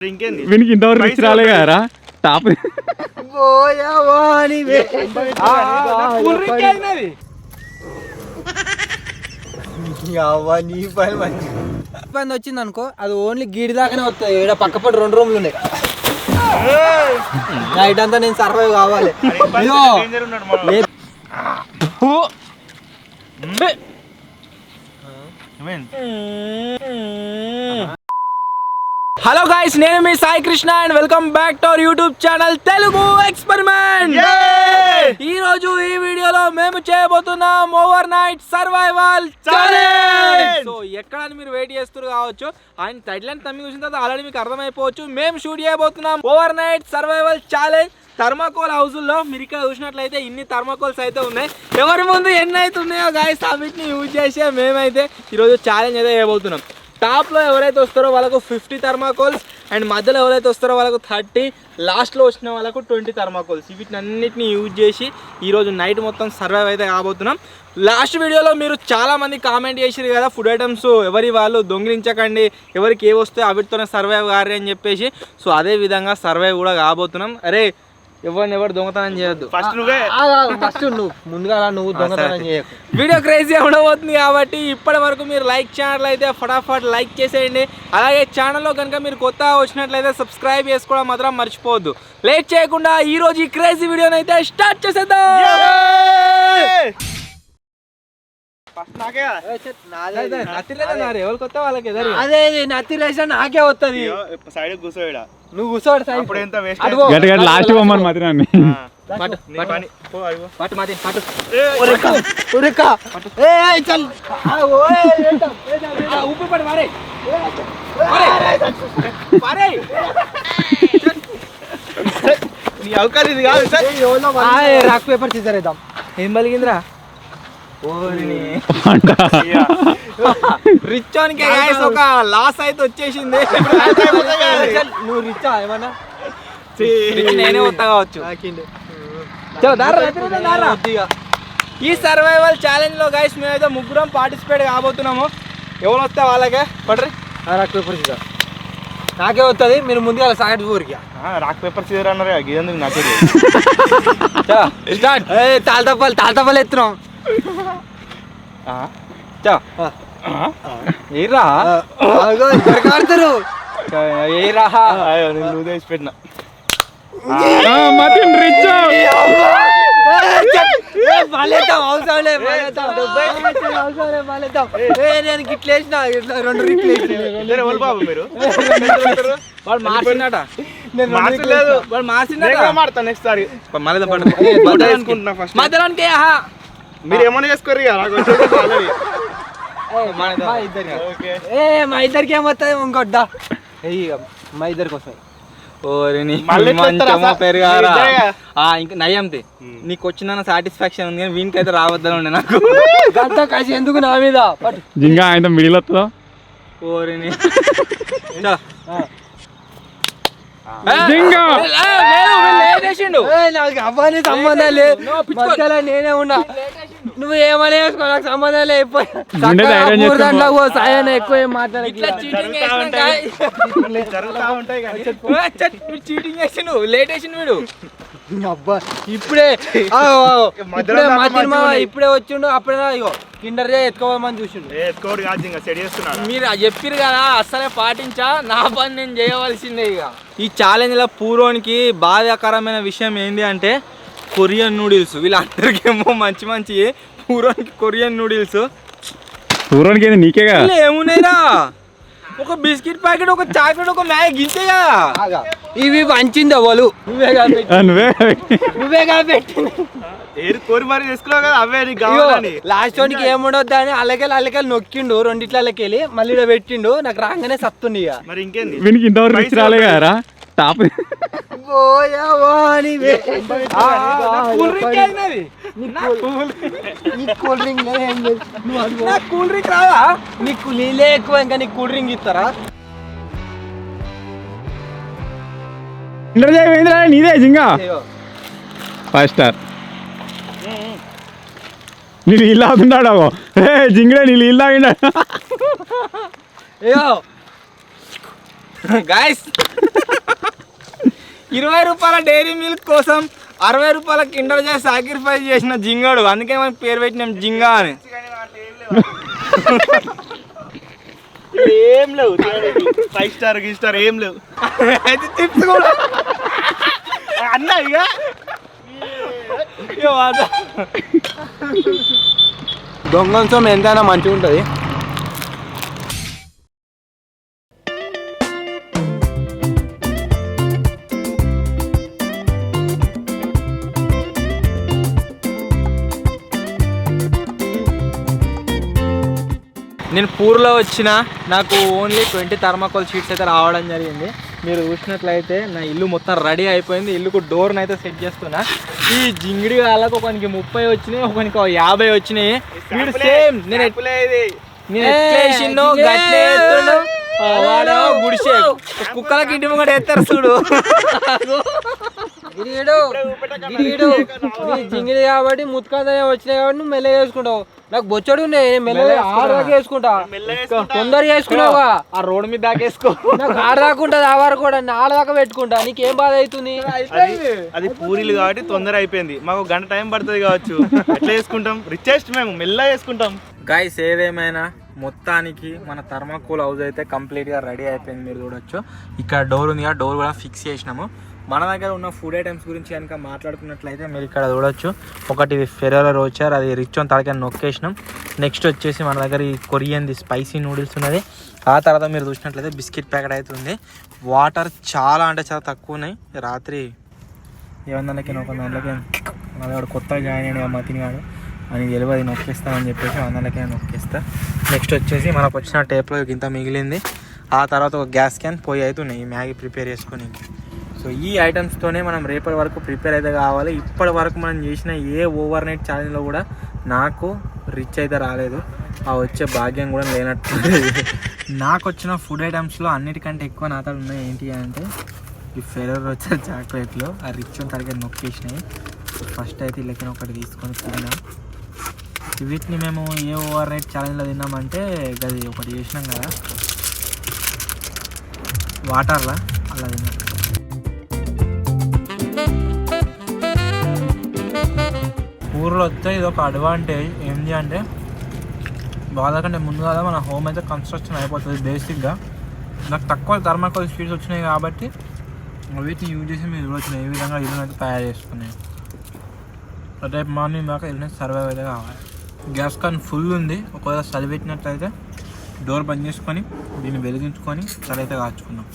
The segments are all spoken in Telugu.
వీనికి ఇంతవరకు రిచ్ రాలే కదరా టాప్ ఇబ్బంది వచ్చింది అనుకో, అది ఓన్లీ గీడి దాకానే వస్తుంది. ఇక్కడ పక్కపడి 2 రూమ్లు ఉన్నాయి. నైట్ అంతా నేను సర్వైవ్ కావాలి. హలో గాయ్స్, నేను మీ Sai Krishna and welcome back to our YouTube channel Telugu experiment. ఈ రోజు ఈ వీడియోలో మేము చేయబోతున్నాం overnight survival challenge. So ఎక్కడ మీరు వెయిట్ చేస్తారు కావచ్చు, ఆయన టైటిల్ తమ్మి చూసిన తర్వాత ఆల్రెడీ మీకు అర్థమైపోవచ్చు. మేము షూట్ చేయబోతున్నాం overnight survival challenge thermocol హౌజుల్లో. మీరు ఇక్కడ చూసినట్లయితే ఇన్ని థర్మాకోల్స్ అయితే ఉన్నాయి. ఎవరి ముందు ఎన్ని అయితే ఉన్నాయో గాయ్స్ వీటిని యూజ్ చేసే మేమైతే ఈరోజు ఛాలెంజ్ అయితే చేయబోతున్నాం. టాప్లో ఎవరైతే వస్తారో వాళ్ళకు 50 థర్మాకోల్స్, అండ్ మధ్యలో ఎవరైతే వస్తారో వాళ్ళకు 30, లాస్ట్లో వచ్చిన వాళ్ళకు 20 థర్మాకోల్స్. వీటిని అన్నిటిని యూజ్ చేసి ఈరోజు నైట్ మొత్తం సర్వైవ్ అయితే కాబోతున్నాం. లాస్ట్ వీడియోలో మీరు చాలామంది కామెంట్ చేసిరు కదా, ఫుడ్ ఐటమ్స్ ఎవరి వాళ్ళు దొంగిలించకండి, ఎవరికి ఏ వస్తే వాటితోనే సర్వైవ్ కారు అని చెప్పేసి. సో అదే విధంగా సర్వైవ్ కూడా కాబోతున్నాం. అరే ఎవరు దొంగతనం చేయొద్దు, ఫస్ట్ నువ్వు ముందుగా నువ్వు దొంగతనం చేయకు. వీడియో క్రేజీ ఉండబోతుంది కాబట్టి ఇప్పటి వరకు మీరు లైక్ ఛానల్ అయితే ఫటాఫట్ లైక్ చేసేయండి. అలాగే ఛానల్లో కనుక మీరు కొత్తగా వచ్చినట్లయితే సబ్స్క్రైబ్ చేసుకోవడం మాత్రం మర్చిపోవద్దు. లేట్ చేయకుండా ఈ రోజు ఈ క్రేజీ వీడియోని అయితే స్టార్ట్ చేసేద్దాం. ఎవరు కొత్త వాళ్ళకి అదే నత్తి రేసా నాకే వస్తుంది. సైడ్ కూర్చోడా నువ్వు కూర్చోడు లాస్ట్ బొమ్మను మాత్రాన్ని నీ అవకాశం ఇది కాదు. రాక్ పేపర్ చేద్దాం. ఏం బలిగిందిరా రిచ్ అనికే ఒక లాస్ అయితే వచ్చేసింది. నువ్వు రిచా ఏమన్నా నేనే వస్తా కావచ్చు. ఈ సర్వైవల్ ఛాలెంజ్ లో గైస్ మేమైతే ముగ్గురం పార్టిసిపేట్ కాబోతున్నాము. ఎవరు వస్తే వాళ్ళకే పడరి రాక్ పేపర్ సీదా నాకే వస్తుంది. మీరు ముందుగా సాగట్ ఊరికి రాక్ పేపర్ సీదర్ అన్నారు. గీదందుకు నాకు తాళతప్పలు ఎత్తున్నాం. ఏరా ఆడతారు నువ్వు తెచ్చి పెట్టినా నేను గిట్లేసిన 2 రిట్లు బాబు మీరు వాడు మార్చినట. లేదు వాడు మార్చినట. మాడతా నెక్స్ట్ సారి మధ్యాహ్నానికి మీరు ఏమైనా చేసుకోరు. మా ఇద్దరికి ఏమవుతుంది ఇంకొద్దా మా ఇద్దరికి వస్తాయి. పెరిగారా ఇంకా నయ్యంతి నీకు వచ్చిన సాటిస్ఫాక్షన్ ఉంది కానీ వీనికైతే రావద్దని ఉండే నాకు. గంట కాసి ఎందుకు నా మీద జింగా ఆయన మిడిల్ వస్తుందా ఓరిని అవ్వని సంబంధం లేదు. నేనే ఉన్నా, నువ్వు ఏమనే వేసుకో, నాకు సంబంధం లేదు. సాయన ఎక్కువ ఏం చీటింగ్ చేసి నువ్వు లేట్ వేసి వీడు అబ్బా ఇప్పుడే ఇప్పుడే వచ్చిండు. అప్పుడే ఇగో కిండర్ ఎత్తుకోమని చూసిండు. మీరు చెప్పిరు కదా, అస్సలే పాటించా. నా పని నేను చేయవలసిందే. ఇక ఈ ఛాలెంజ్ లో పూర్వానికి బాధాకరమైన విషయం ఏంటి అంటే కొరియన్ నూడిల్స్. వీళ్ళందరికేమో మంచి మంచి, పూర్వానికి కొరియన్ నూడిల్స్. పూర్వానికి నీకే కదా ఏమున్నాయిరా, ఒక బిస్కెట్ ప్యాకెట్, ఒక చాక్లెట్, ఒక మ్యాగీ గింతే కదా. ఇవి వంచింది అవ్వలు నువ్వే కాబట్టి కోరి మరి తీసుకున్నావు కదా అవే నీకు కావాలని. లాస్ట్ వానికి ఏముండొద్దు అని అల్లకెళ్ళి నొక్కిండు. 2 ఇట్లకెళ్ళి మళ్ళీ పెట్టిండు. నాకు రాగానే సత్తుండి. ఇక మరి ఇంకేంది వీనికి ఇంతవరకు రిచ్ రాలే కదరా టాప్. కూల్ డ్రింక్ రాదా? నీకు నీళ్ళే ఎక్కువ, ఇంకా నీకు కూల్ డ్రింక్ ఇస్తారా? నీదే జింగా 5 స్టార్. నీ నీళ్ళు తాగుతున్నాడు. జింగడే నీ నీళ్ళు తాగిండా. గాయస్ 20 రూపాయల డైరీ మిల్క్ కోసం 60 రూపాయల కిండర్ జాయ్ సాక్రిఫైస్ చేసిన జింగాడు, అందుకే మనకి పేరు పెట్టినాం జింగా అని. ఏం లేవు 5 స్టార్ గిస్టార్ ఏం లేవు. అయితే చిప్స్ కూడా అన్నా ఇక దొంగంసం ఎంతైనా మంచిగా ఉంటుంది. నేను పూర్లో వచ్చిన నాకు ఓన్లీ 20 థర్మాకోల్ షీట్స్ అయితే రావడం జరిగింది. మీరు చూసినట్లయితే నా ఇల్లు మొత్తం రెడీ అయిపోయింది. ఇల్లుకు డోర్ని అయితే సెట్ చేస్తున్నా. ఈ జింగిడి వాళ్ళకు ఒకనికి 30 వచ్చినాయి, ఒకనికి 50 వచ్చినాయి. వీడు సేమ్ నేను గుడిసే కుక్కలకి ఇంటి ముంగట ఎత్తారు చూడు. జింగిడి కాబట్టి ముత్తుకాయ వచ్చినాయి కాబట్టి నువ్వు మెల్లగా వేసుకుంటావు. నాకు బొచ్చడు ఉన్నాయి, మెల్లగా 6 దాకా వేసుకుంటా. తొందరగా వేసుకున్నావుగా ఆ రోడ్ మీద దాకేసుకో. నాకు 6 దాకా ఉంటుంది, ఆ వరకు కూడా 4 దాకా పెట్టుకుంటా. నీకేం బాధ అవుతుంది? అది పూరీలు కాబట్టి తొందర అయిపోయింది. మాకు గంట టైం పడుతుంది కావచ్చు. ఎట్లా వేసుకుంటాం? రిచెస్ట్ మేము మెల్లగా వేసుకుంటాం. గైస్ ఏదేమైనా మొత్తానికి మన థర్మాకోల్ హౌస్ అయితే కంప్లీట్గా రెడీ అయిపోయింది. మీరు చూడొచ్చు ఇక్కడ డోర్ ఉంది, ఆ డోర్ కూడా ఫిక్స్ చేసినాము. మన దగ్గర ఉన్న ఫుడ్ ఐటమ్స్ గురించి కనుక మాట్లాడుకున్నట్లయితే మీరు ఇక్కడ చూడొచ్చు. ఒకటి ఫెరోరో రోచర్, అది రిచ్ అని తలకి నొక్కేసినాం. నెక్స్ట్ వచ్చేసి మన దగ్గర ఈ కొరియన్ది స్పైసీ నూడిల్స్ ఉన్నది. ఆ తర్వాత మీరు చూసినట్లయితే బిస్కెట్ ప్యాకెట్ అయితే ఉంది. వాటర్ చాలా అంటే చాలా తక్కువ ఉన్నాయి. రాత్రి 100కి ఒక 100కి వాడు కొత్తగా జాయిన్ అయ్యాడు మతిని వాడు అని తెలియదు నొక్కిస్తామని చెప్పేసి 100కే నొక్కిస్తా. నెక్స్ట్ వచ్చేసి మనకు వచ్చిన టేప్లో ఇంత మిగిలింది. ఆ తర్వాత ఒక గ్యాస్ క్యాన్ పోయి అయితే ఉన్నాయి మ్యాగీ ప్రిపేర్ చేసుకొని. సో ఈ ఐటమ్స్తోనే మనం రేపటి వరకు ప్రిపేర్ అయితే కావాలి. ఇప్పటి వరకు మనం చేసిన ఏ ఓవర్ నైట్ ఛాలెంజ్లో కూడా నాకు రిచ్ అయితే రాలేదు. ఆ వచ్చే భాగ్యం కూడా లేనట్టు. నాకు వచ్చిన ఫుడ్ ఐటమ్స్లో అన్నిటికంటే ఎక్కువ నాతో ఉన్నాయి ఏంటి అంటే ఈ ఫెరోరో వచ్చే చాక్లెట్లు. ఆ రిచ్ తరగతి నొక్కేసినాయి. ఫస్ట్ అయితే ఇళ్ళకి ఒకటి తీసుకొని తిన్నాం. వీటిని మేము ఏ ఓవర్ నైట్ ఛాలెంజ్లో తిన్నామంటే అది ఒకటి చేసినాం కదా వాటర్లా, అలా తిన్నాం. ఊర్లో వస్తే ఇది ఒక అడ్వాంటేజ్ ఏంటి అంటే వాళ్ళకంటే ముందుగా మన హోమ్ అయితే కన్స్ట్రక్షన్ అయిపోతుంది బేసిక్గా. నాకు తక్కువ థర్మాకోల్ షీట్స్ వచ్చినాయి కాబట్టి వీటిని యూజ్ చేసి మీరు చూడొచ్చు ఏ విధంగా ఇల్లు అయితే తయారు చేసుకున్నాయి. రేపు మార్నింగ్ దాకా ఇల్లు సర్వైవ్ అయితే కావాలి. గ్యాస్ కాన్ ఫుల్ ఉంది. ఒకవేళ చదివెట్టినట్లయితే డోర్ బంద్ చేసుకొని దీన్ని వెలిగించుకొని సరైతే కాచుకున్నాం.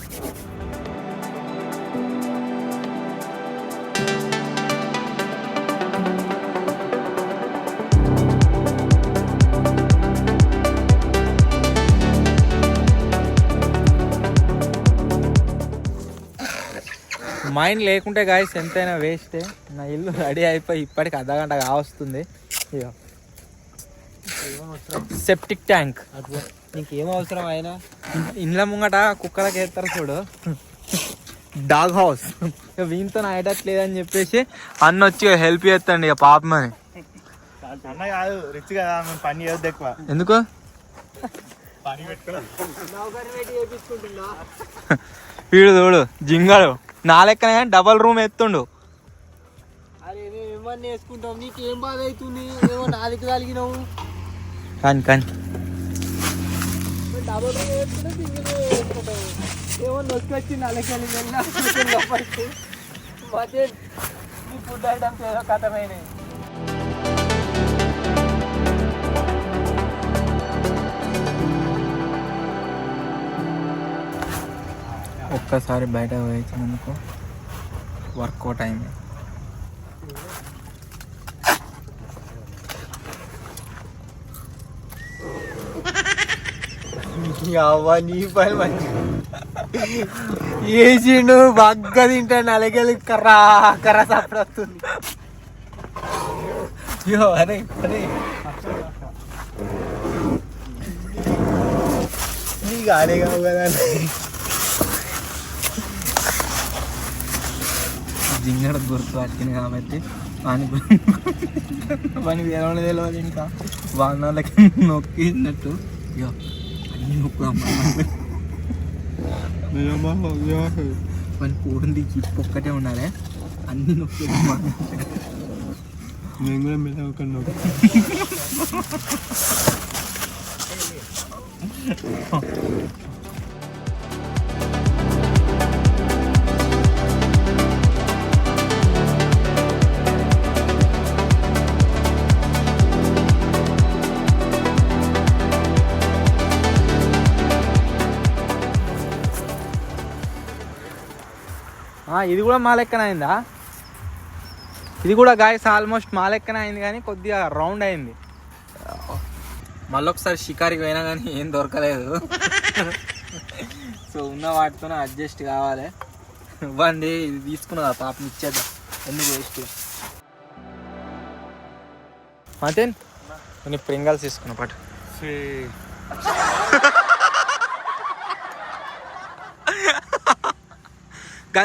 మైండ్ లేకుంటే గాయస్ ఎంతైనా వేస్టే. నా ఇల్లు రెడీ అయిపోయి ఇప్పటికి అర్ధగంట కావస్తుంది. ఇక సెప్టిక్ ట్యాంక్ నీకేం అవసరం అయినా ఇండ్ల ముంగట కుక్కలకి వేస్తారు చూడు, డాగ్ హౌస్. ఇక వీనితో అయ్యట్లేదని చెప్పేసి అన్న వచ్చి హెల్ప్ చేస్తాండి ఇక పాపమని. అన్న కాదు రిచ్ కదా, మేము పని చేయొద్దు ఎక్కువ. ఎందుకు పని పెట్టుకోవాలి. వీడు చూడు జింగాడు నా లెక్కనే కానీ డబల్ రూమ్ ఎత్తుండు. అరే ఏమన్నా వేసుకుంటావు, నీకేం బాధ అవుతుంది? ఏమో నాలుగు తలిగినావు కానీ డబుల్ రూమ్ వేసుకుంటే సింగిల్ రూమ్ వేసుకుంటావు. ఏమో నొక్కి వచ్చి నలకెళ్ళి మధ్య నీ ఫుడ్ ఐటమ్స్ ఏదో కథమైనవి. ఒక్కసారి బయట వేసినందుకు వర్కౌట్ అయింది. నీ పని మంచి వేసిండు బాగా తింటాడు. నలకెళ్ళి కర్రా కర్రా సప్పుడు వస్తుంది. అరే అరే నీ గానే కావు కదా. జింగడ గుర్తు పట్టింది కాబట్టి పని వేరే తెలియదు. ఇంకా వాహనాలకి నొక్కినట్టు అన్ని నొక్కుదాం. మన పోడింది జిప్ ఒక్కటే ఉండాలి అన్ని నొప్పి నేను కూడా మెల్లగా కన్నా ఇది కూడా మా లెక్కన అయిందా? ఇది కూడా గాయస్ ఆల్మోస్ట్ మా లెక్కన అయింది కానీ కొద్దిగా రౌండ్ అయింది. మళ్ళొకసారి షికారికి పోయినా కానీ ఏం దొరకలేదు. సో ఉన్న వాటితోనే అడ్జస్ట్ కావాలి. ఇవ్వండి, ఇది తీసుకున్నా పాపని ఇచ్చేద్దాం, ఎందుకు వేస్ట్. అంటే కొన్ని ప్రింగల్స్ తీసుకున్నా పాటు.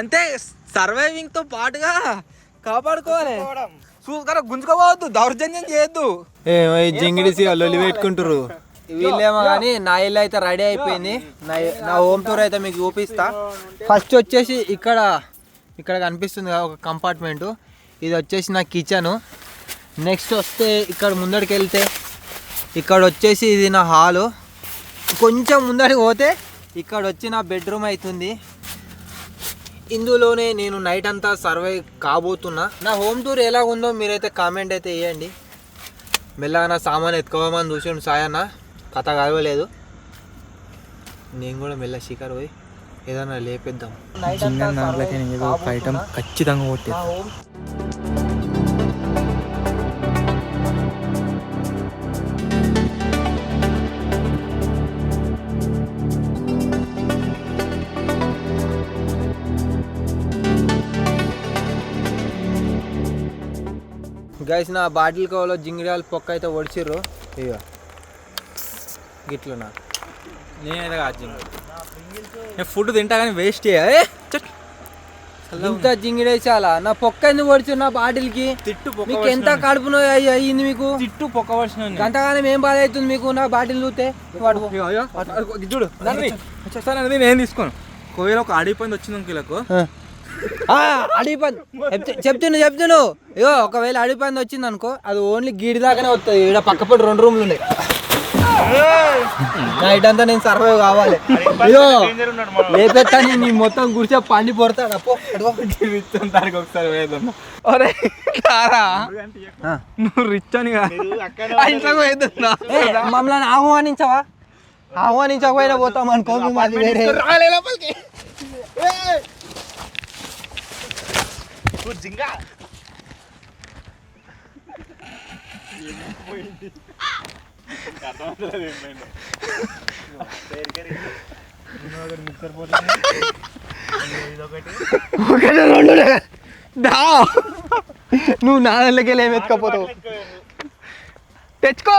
అంతే, సర్వైవింగ్ తో పాటుగా కాపాడుకోవాలి. చూసుకొని గుంజుకోవద్దు, దౌర్జన్యం చేయొద్దు. జింగిడిసి లొల్లి పెట్టుకుంటారు వీళ్ళేమో కానీ. నా ఇల్లు అయితే రెడీ అయిపోయింది. నా హోమ్ టూర్ అయితే మీకు చూపిస్తా. ఫస్ట్ వచ్చేసి ఇక్కడ కనిపిస్తుంది కదా ఒక కంపార్ట్మెంటు, ఇది వచ్చేసి నా కిచెను. నెక్స్ట్ వస్తే ఇక్కడ ముందడికి వెళ్తే ఇక్కడ వచ్చేసి ఇది నా హాలు. కొంచెం ముందడికి పోతే ఇక్కడ వచ్చి నా బెడ్రూమ్ అవుతుంది. ఇందులోనే నేను నైట్ అంతా సర్వై కాబోతున్నా. నా హోమ్ టూర్ ఎలా ఉందో మీరైతే కామెంట్ అయితే వేయండి. మెల్లగా నా సామాన్ ఎత్తుకోమని చూసాను సాయన్న, కథ కావలేదు. నేను కూడా మెల్ల షికారు పోయి ఏదైనా లేపేద్దాం. ఐటమ్ ఖచ్చితంగా కొట్టే. గైస్ నా బాటిల్ కవర్లో జింగిడాలు పొక్క అయితే ఒడిచిర్రు. ఇక గిట్లు నా నేనైతే కాదు, నేను ఫుడ్ తింటా కానీ వేస్ట్ ఇంత జింగిడేసాలా. నా పొక్క ఎందుకు ఒడిచిరు నా బాటిల్కి? మీకు ఎంత కడుపునో అయ్యింది మీకు? తిట్టు పొక్క వర్షం గంటగానే ఏం బాధ అవుతుంది మీకు నా బాటిల్ చూస్తే? చూడు నేను తీసుకోను. ఒకవేళ ఒక అడిగిపోయింది వచ్చింది ఇంకలకు అడిగి పని చెప్తున్నా ఇగో, ఒకవేళ అడిగి పని వచ్చింది అనుకో, అది ఓన్లీ గీడి దాకానే వస్తుంది. ఇక్కడ పక్క పడి 2 రూమ్లు ఉన్నాయి. నైట్ అంతా నేను సర్వైవ్ కావాలి. అయ్యో లేపెత్తాను నీ మొత్తం గురిచే పండి పోతాడు. ఒకసారి నువ్వు రిచ్ అని మమ్మల్ని ఆహ్వానించకపోయినా పోతాం అనుకో. మాది వేరే నువ్వు నా దాంట్లోకి వెళ్ళి ఏమి ఎత్తుకపోతావు? తెచ్చుకో.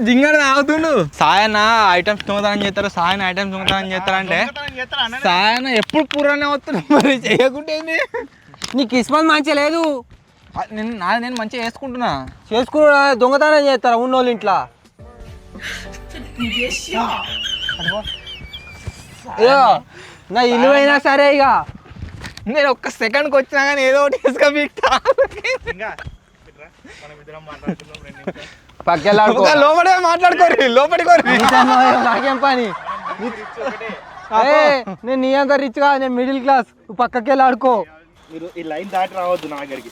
జింగడ తాగుతుండు. సాయన ఐటమ్స్ దొంగతనం చేస్తారు, సాయన ఐటమ్స్ దొంగతనం చేస్తారంటే సాయన ఎప్పుడు పూర్వనే వస్తుంది. మరి చేయకుంటే నీకు కిస్మత్ మంచిగా లేదు. నేను మంచిగా చేసుకుంటున్నా. చేసుకున్నా దొంగతనం చేస్తారా ఉన్నోళ్ళు ఇంట్లో? నా ఇల్లు అయినా సరే ఇక నేను ఒక్క సెకండ్కి వచ్చినా కానీ ఏదో ఒకటి వేసుకోబీక్తా. పక్కెళ్ళాడుకో, లోపడే మాట్లాడుకోరు, లోపలికోరు. నాకేం పని? నేను నీ అంత రిచ్ గా, నేను మిడిల్ క్లాస్. పక్కకి వెళ్ళి ఆడుకో. మీరు ఈ లైన్ దాటి రావద్దు నా దగ్గరికి.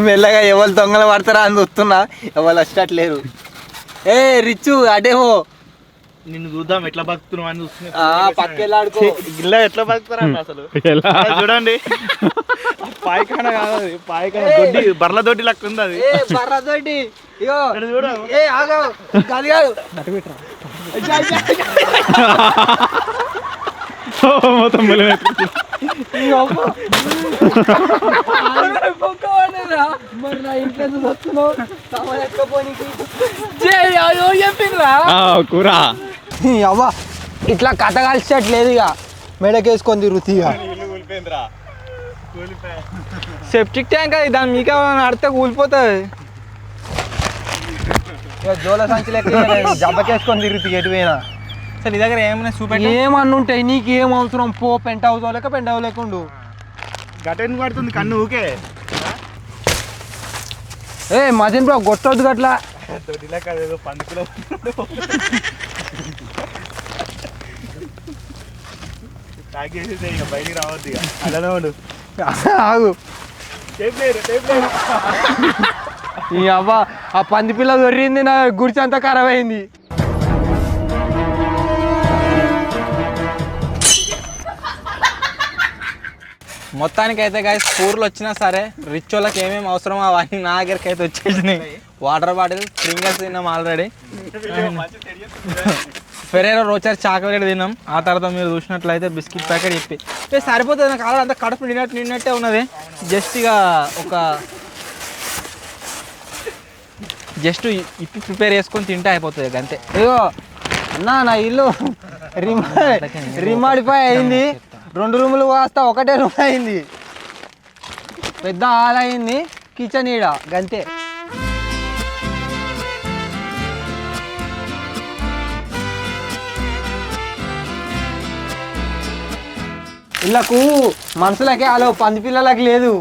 మెల్లగా ఎవరు దొంగలు పడతారా అని చూస్తున్నా, ఎవరు వచ్చేటట్లేరు. రిచ్ అడేమో నిన్ను చూద్దాం ఎట్లా బతుకుతున్నావు అని చూస్తున్నా. పక్కెళ్ళాడుకో. ఇలా ఎట్లా బతుకుతారా అసలు చూడండి. పాయకాన కాదు, పాయకాన దొడ్డి, బర్ల దొడ్డి లెక్క ఉంది అది. బర్ర దొడ్డి కాదు కాదు. మొత్తం మరి నా ఇంట్లో వస్తున్నావు కూర అవ్వ ఇట్లా కథ కలిసేట్లేదు. ఇక మెడకేసుకొని తిరుగుతీ. సెప్టిక్ ట్యాంక్ అది, దాని మీకు ఆడితే కూలిపోతుంది. ఇక జోల సంచులకి జబ్బకేసుకొని తిరుగుతుంది ఎటు పోయినా. సార్ నీ దగ్గర ఏమైనా చూపెట్టి. ఏమన్నా ఉంటాయి నీకు ఏం అవసరం, పో పెంట హౌస్ లేక పెంట హౌస్ లేకుండు. గటెన్ పడుతుంది కన్ను ఊకే ఏ మజన్ బ్రో కొట్టొద్దు గట్లా. దొడ్డిలాక అదేదో పందుకులో తాగేసేసే ఇక బయటికి రావద్దు ఇక అలానే ఉండు. ఆగు టేప్ లేదు ఈ అవ్వ ఆ పంది పిల్ల దొరికింది, నా గుడిచి అంతా ఖరాబ్ అయింది. మొత్తానికి అయితే గాయస్ కూరలు వచ్చినా సరే రిచ్ వాళ్ళకి ఏమేమి అవసరమో అవన్నీ నా దగ్గరికి అయితే వచ్చేసినాయి. వాటర్ బాటిల్, స్ప్రింగర్స్ తిన్నాం ఆల్రెడీ, ఫెరేరో రోచర్ చాక్లెట్ తిన్నాం. ఆ తర్వాత మీరు చూసినట్లయితే బిస్కెట్ ప్యాకెట్ చెప్పి సరిపోతుంది. నాకు ఆల్రెడీ అంతా కడుపు నిన్నట్టే ఉన్నది. జస్ట్ ఇక ఇప్పి ప్రిపేర్ చేసుకొని తింటే అయిపోతుంది అంతే. అయ్యో అన్నా నా ఇల్లు రిమాడిఫై అయింది. 2 రూములు కాస్త 1 రూమ్ అయింది. పెద్ద హాల్ అయింది, కిచెన్ ఈడ గంతే. ఇళ్ళకు మనుషులకే అలో, పంది పిల్లలకి లేదు.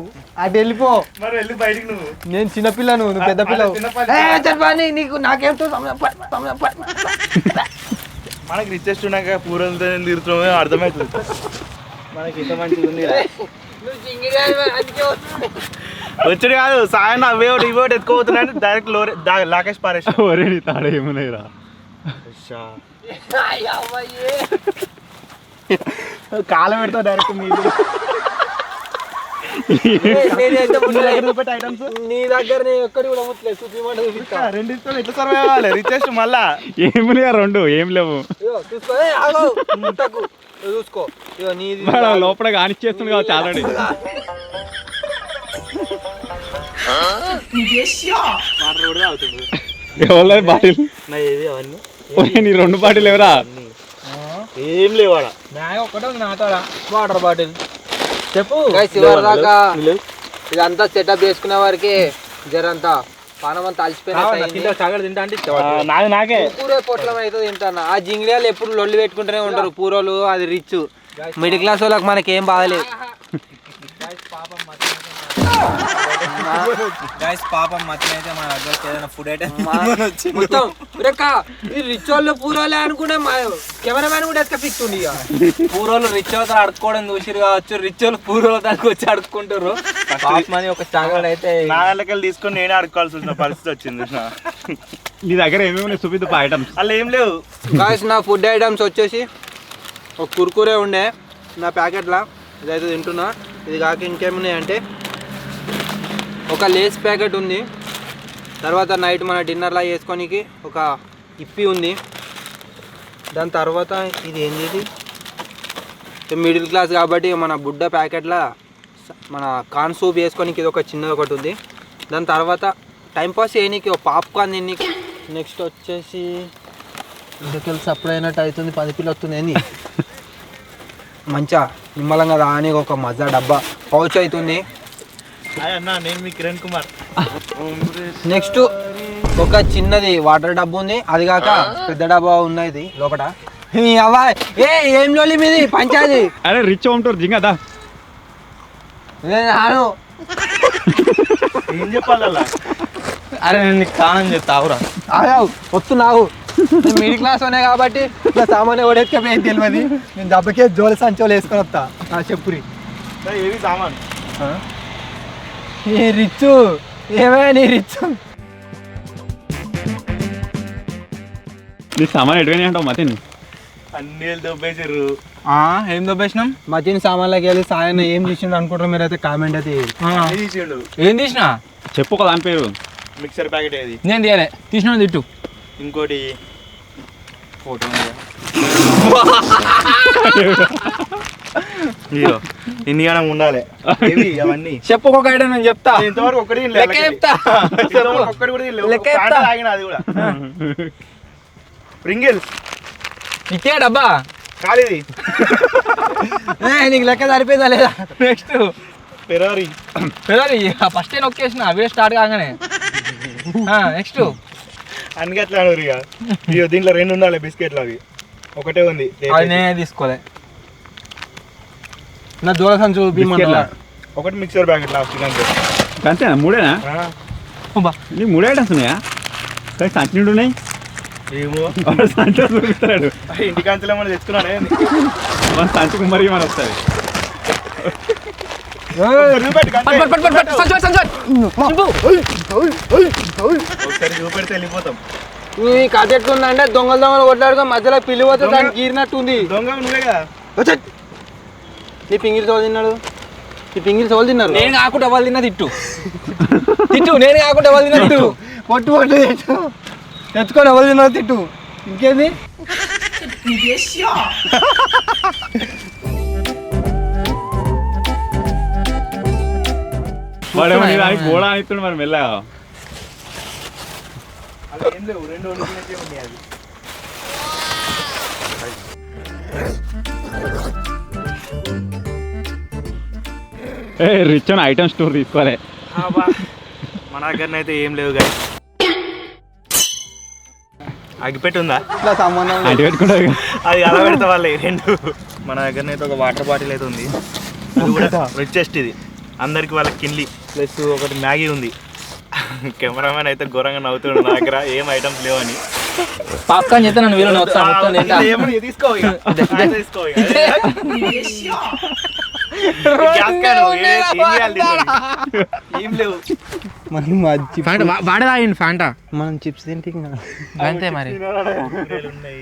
అటు వెళ్ళిపో. మరి వెళ్ళి బయటికి నువ్వు. నేను చిన్నపిల్లను, నువ్వు పెద్ద పిల్లవు. నీకు నాకేం మనకి రిచెస్ట్ ఉన్నాక పూరలతో తిరుగుతున్నామో అర్థమవుతుంది. మనకి ఇంత మంచిగా ఉంది వచ్చాడు కాదు సాయం అవే ఒకటి ఇవి ఒకటి ఎత్తుకోపోతున్నాడు డైరెక్ట్ లాకేష్ పారేష్. ఒరే నీ తాడ ఏమున్నాయిరా. కాలం పెడతావు డైరెక్ట్ మీరు ఐటమ్స్ నీ దగ్గర ఎక్కడి కూడా ముట్టలేదు. చూపిస్తా. రెండితో ఎట్లా సర్వే అవ్వాలి రిచెస్ట్ మళ్ళా ఏమున్నాయా 2 ఏం లేవు. చూసుకో చూసుకో. నీది లోపల కానిచ్చేస్తుంది కావచ్చు ఆల్రెడీ. వాటర్ కూడా అవుతుంది ఎవరి బాటిల్ నా ఏది అవన్నీ. నీ 2 బాటిల్ ఎవరా? ఏం లేవాడ బ్యాగ్ ఒక్కటే ఉంది నాతో. వాటర్ బాటిల్ చెప్పు. దాకా ఇదంతా సెటప్ చేసుకునే వారికి జరంతా పానం అంతా అలసిపోయినా చాగలు తింటా అంటే నాది నాకే పూరే పొట్లం అయితే తింటాను. ఆ జింగిడియాలు ఎప్పుడు లొల్లి పెట్టుకుంటూనే ఉంటారు పూరోలు. అది రిచ్ మిడిల్ క్లాస్ వాళ్ళకి మనకేం బాధలేదు. పాపం మధ్యనైతే మన దగ్గరికి ఏదైనా ఫుడ్ ఐటమ్ మొత్తం రిచ్ వాళ్ళు పూరోలే అనుకుంటే కెమెరామ్యాన్ కూడా ఎక్క ఫిక్స్ ఉంది. పూరోలు రిచ్ వాళ్ళతో అడుక్కోవడం చూసిరు కావచ్చు, రిచ్ వాళ్ళు పూరోల దానికి వచ్చి అడుక్కుంటారు. పాపమని ఒక చాగలు అయితే నా వెళ్ళకెళ్ళి తీసుకొని నేనే అడుక్కోవాల్సి వచ్చిన పరిస్థితి వచ్చింది. నీ దగ్గర ఏమేమి చూపిద్దు ఐటమ్స్. అలా ఏం లేవు గాయస్. నా ఫుడ్ ఐటమ్స్ వచ్చేసి ఒక కుర్కురే ఉండే నా ప్యాకెట్లా, ఇదైతే తింటున్నా. ఇది కాక ఇంకేమున్నాయంటే ఒక లేస్ ప్యాకెట్ ఉంది. తర్వాత నైట్ మన డిన్నర్లా వేసుకోనికి ఒక ఇప్పి ఉంది. దాని తర్వాత ఇది ఏంది, ఇది మిడిల్ క్లాస్ కాబట్టి మన బుడ్డ ప్యాకెట్లా మన కార్న్ సూప్ వేసుకోనికి ఇది ఒక చిన్నది ఒకటి ఉంది. దాని తర్వాత టైంపాస్ చేయనీకి ఒక పాప్కార్న్ తిన్నీకి. నెక్స్ట్ వచ్చేసి ఇంటికి సప్లై అయినట్టు అవుతుంది, 10 పిల్లలు వస్తుంది అని మంచిగా నిమ్మలంగా దాని ఒక మజా డబ్బా పౌచ్ అవుతుంది. అన్నా నేను మీ కిరణ్ కుమార్. నెక్స్ట్ ఒక చిన్నది వాటర్ డబ్బా ఉంది, అది కాక పెద్ద డబ్బా ఉన్నది లోపల. ఏం లోలి మీది పంచాది. అరే రిచ్ ఉంటారు జింగదా. నాను ఏం చెప్పాలి అలా. అరే నేను నీకు కానం చెప్తావురా. వస్తున్నావు మిడిల్ క్లాస్ ఉన్నాయి కాబట్టి ఇట్లా సామాన్య ఓడెత్తుకపోయింది తెలియదు. నేను దెబ్బకే జోల సంచోలు వేసుకొని వస్తా. చెప్పురి ఏవి సామాన్ ఈ రిచ్ ఏమైనా నీ రిచ్. నీ సామాన్ ఎటువని అంటావు మతిని. అన్ని దొబ్బేసారు. ఏం దొబ్బేసినాం? మధ్యన సామాన్లకి వెళ్ళి సాయం ఏం తీసిండు అనుకుంటారు మీరు అయితే కామెంట్ అయితే. తీసిండు. ఏం తీసినా చెప్పు ఒక దాని పేరు. మిక్సర్ ప్యాకెట్ ఏది నేను తీయలే, తీసిన తిట్టు. ఇంకోటి ఫోటో ఇన్ని గణం ఉండాలి అవన్నీ. చెప్పు ఒక ఐటమ్ నేను చెప్తా. ఇంతవరకు ఒక్కటి చెప్తా. ఒక్కటి కూడా ఆగిన అది కూడా ప్రింగిల్స్ ఇచ్చే డబ్బా కాదు ఇది. నీకు లెక్క సరిపోయిందా లేదా? Next Ferrari. ఫస్ట్ నొక్కేసిన వీడియో స్టార్ట్ కాగానే. నెక్స్ట్ అందుకే అట్లా అన్నారు ఇక ఇగో దీంట్లో 2 ఉండాలి బిస్కెట్లు అవి ఒకటే ఉంది అది నేనే తీసుకోలే నా దూర సంచు బిస్కెట్లా? ఒకటి మిక్సర్ ప్యాకెట్ లాస్ట్ అంతే అంతేనా 3ఏనా నీకు 3 ఐటమ్స్ ఉన్నాయా కానీ సంచి నిండు ఉన్నాయి ఏమో వాడు సంచి చూపిస్తాడు ఇంటికాంచలో మనం తెచ్చుకున్నానే మన సంచి కుమ్మరి మన వస్తుంది ఒకసారి చూపెడితే వెళ్ళిపోతాం ఈ కథ ఎట్లుందంటే దొంగలు కొట్లాడుకో మధ్యలో పిల్లి పోతే దానికి గీరినట్టు ఉంది దొంగ నువ్వే కదా నీ పింగిల్ సోలు తిన్నాడు ఈ పింగిల్ సోలు తిన్నారు నేను కాకుండా ఎవరు తిన్నా తిట్టు నేను కాకుండా ఎవరు తిన్నా తిట్టు పొట్టు పొట్టు తెచ్చు తెచ్చుకొని ఎవరు తిన్నారు తిట్టు ఇంకేంది వాడేమో నీ దానికి గోడ అనిస్తున్నాడు మరి మెల్లగా అలా ఏం లేవు 2 వండుకునేకే ఉన్నాయి అది రిచ్ అని ఐటమ్ స్టోర్ తీసుకోవాలి మన దగ్గరనైతే ఏం లేవు కానీ అగిపెట్టి ఉందా ఇట్లా సంబంధం అంటే పెట్టుకుంటారు అది అలా పెడతా వాళ్ళే 2 మన దగ్గరనైతే ఒక వాటర్ బాటిల్ అయితే ఉంది అది కూడా రిచెస్ట్ ఇది అందరికి వాళ్ళకి కిన్లీ ప్లస్ ఒకటి మ్యాగీ ఉంది కెమెరామెన్ అయితే ఘోరంగా నవ్వుతున్నాడు నా దగ్గర ఏం ఐటమ్స్ లేవని పాప్కార్న్ చేస్తే నన్ను వీళ్ళు ఏమని తీసుకో ఇక. ఆయన తీసుకో ఇక. గ్యాస్ క్యాన్ ఏం చేయాలి దీంతోని? ఏం లేవు వాడే తాగిండు ఫ్యాంటా మనం చిప్స్ తింటే అంతే మరి కూరగాయలు ఉన్నాయి.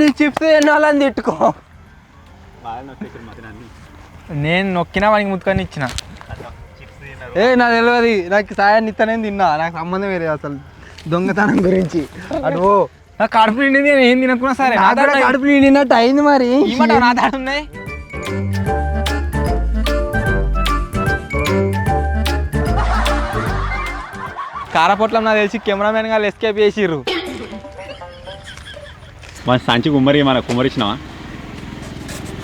నీ చిప్స్ ఎన్నాళ్ళని తిట్టుకో నేను నొక్కినా వానికి ముత్తుకొని ఇచ్చిన చిప్స్ తిన్నారు. నాకు తెలియదు నాకు సాయాన్ని ఇస్తానే తిన్నా నాకు సంబంధం వేరే అసలు దొంగతనం గురించి అటు నా కడుపు నిండింది నేను ఏం తినకున్నా సరే నా దాంట్లో కడుపు నిండినట్టు అయింది మరి ఏమంటావు నా దాడు ఉన్నాయి కారపొట్లం నాకు తెలిసి కెమెరామెన్ గా ఎస్కేప్ చేసిర్రు మన సంచి కుమ్మరి మన కుమ్మరిచ్చినావా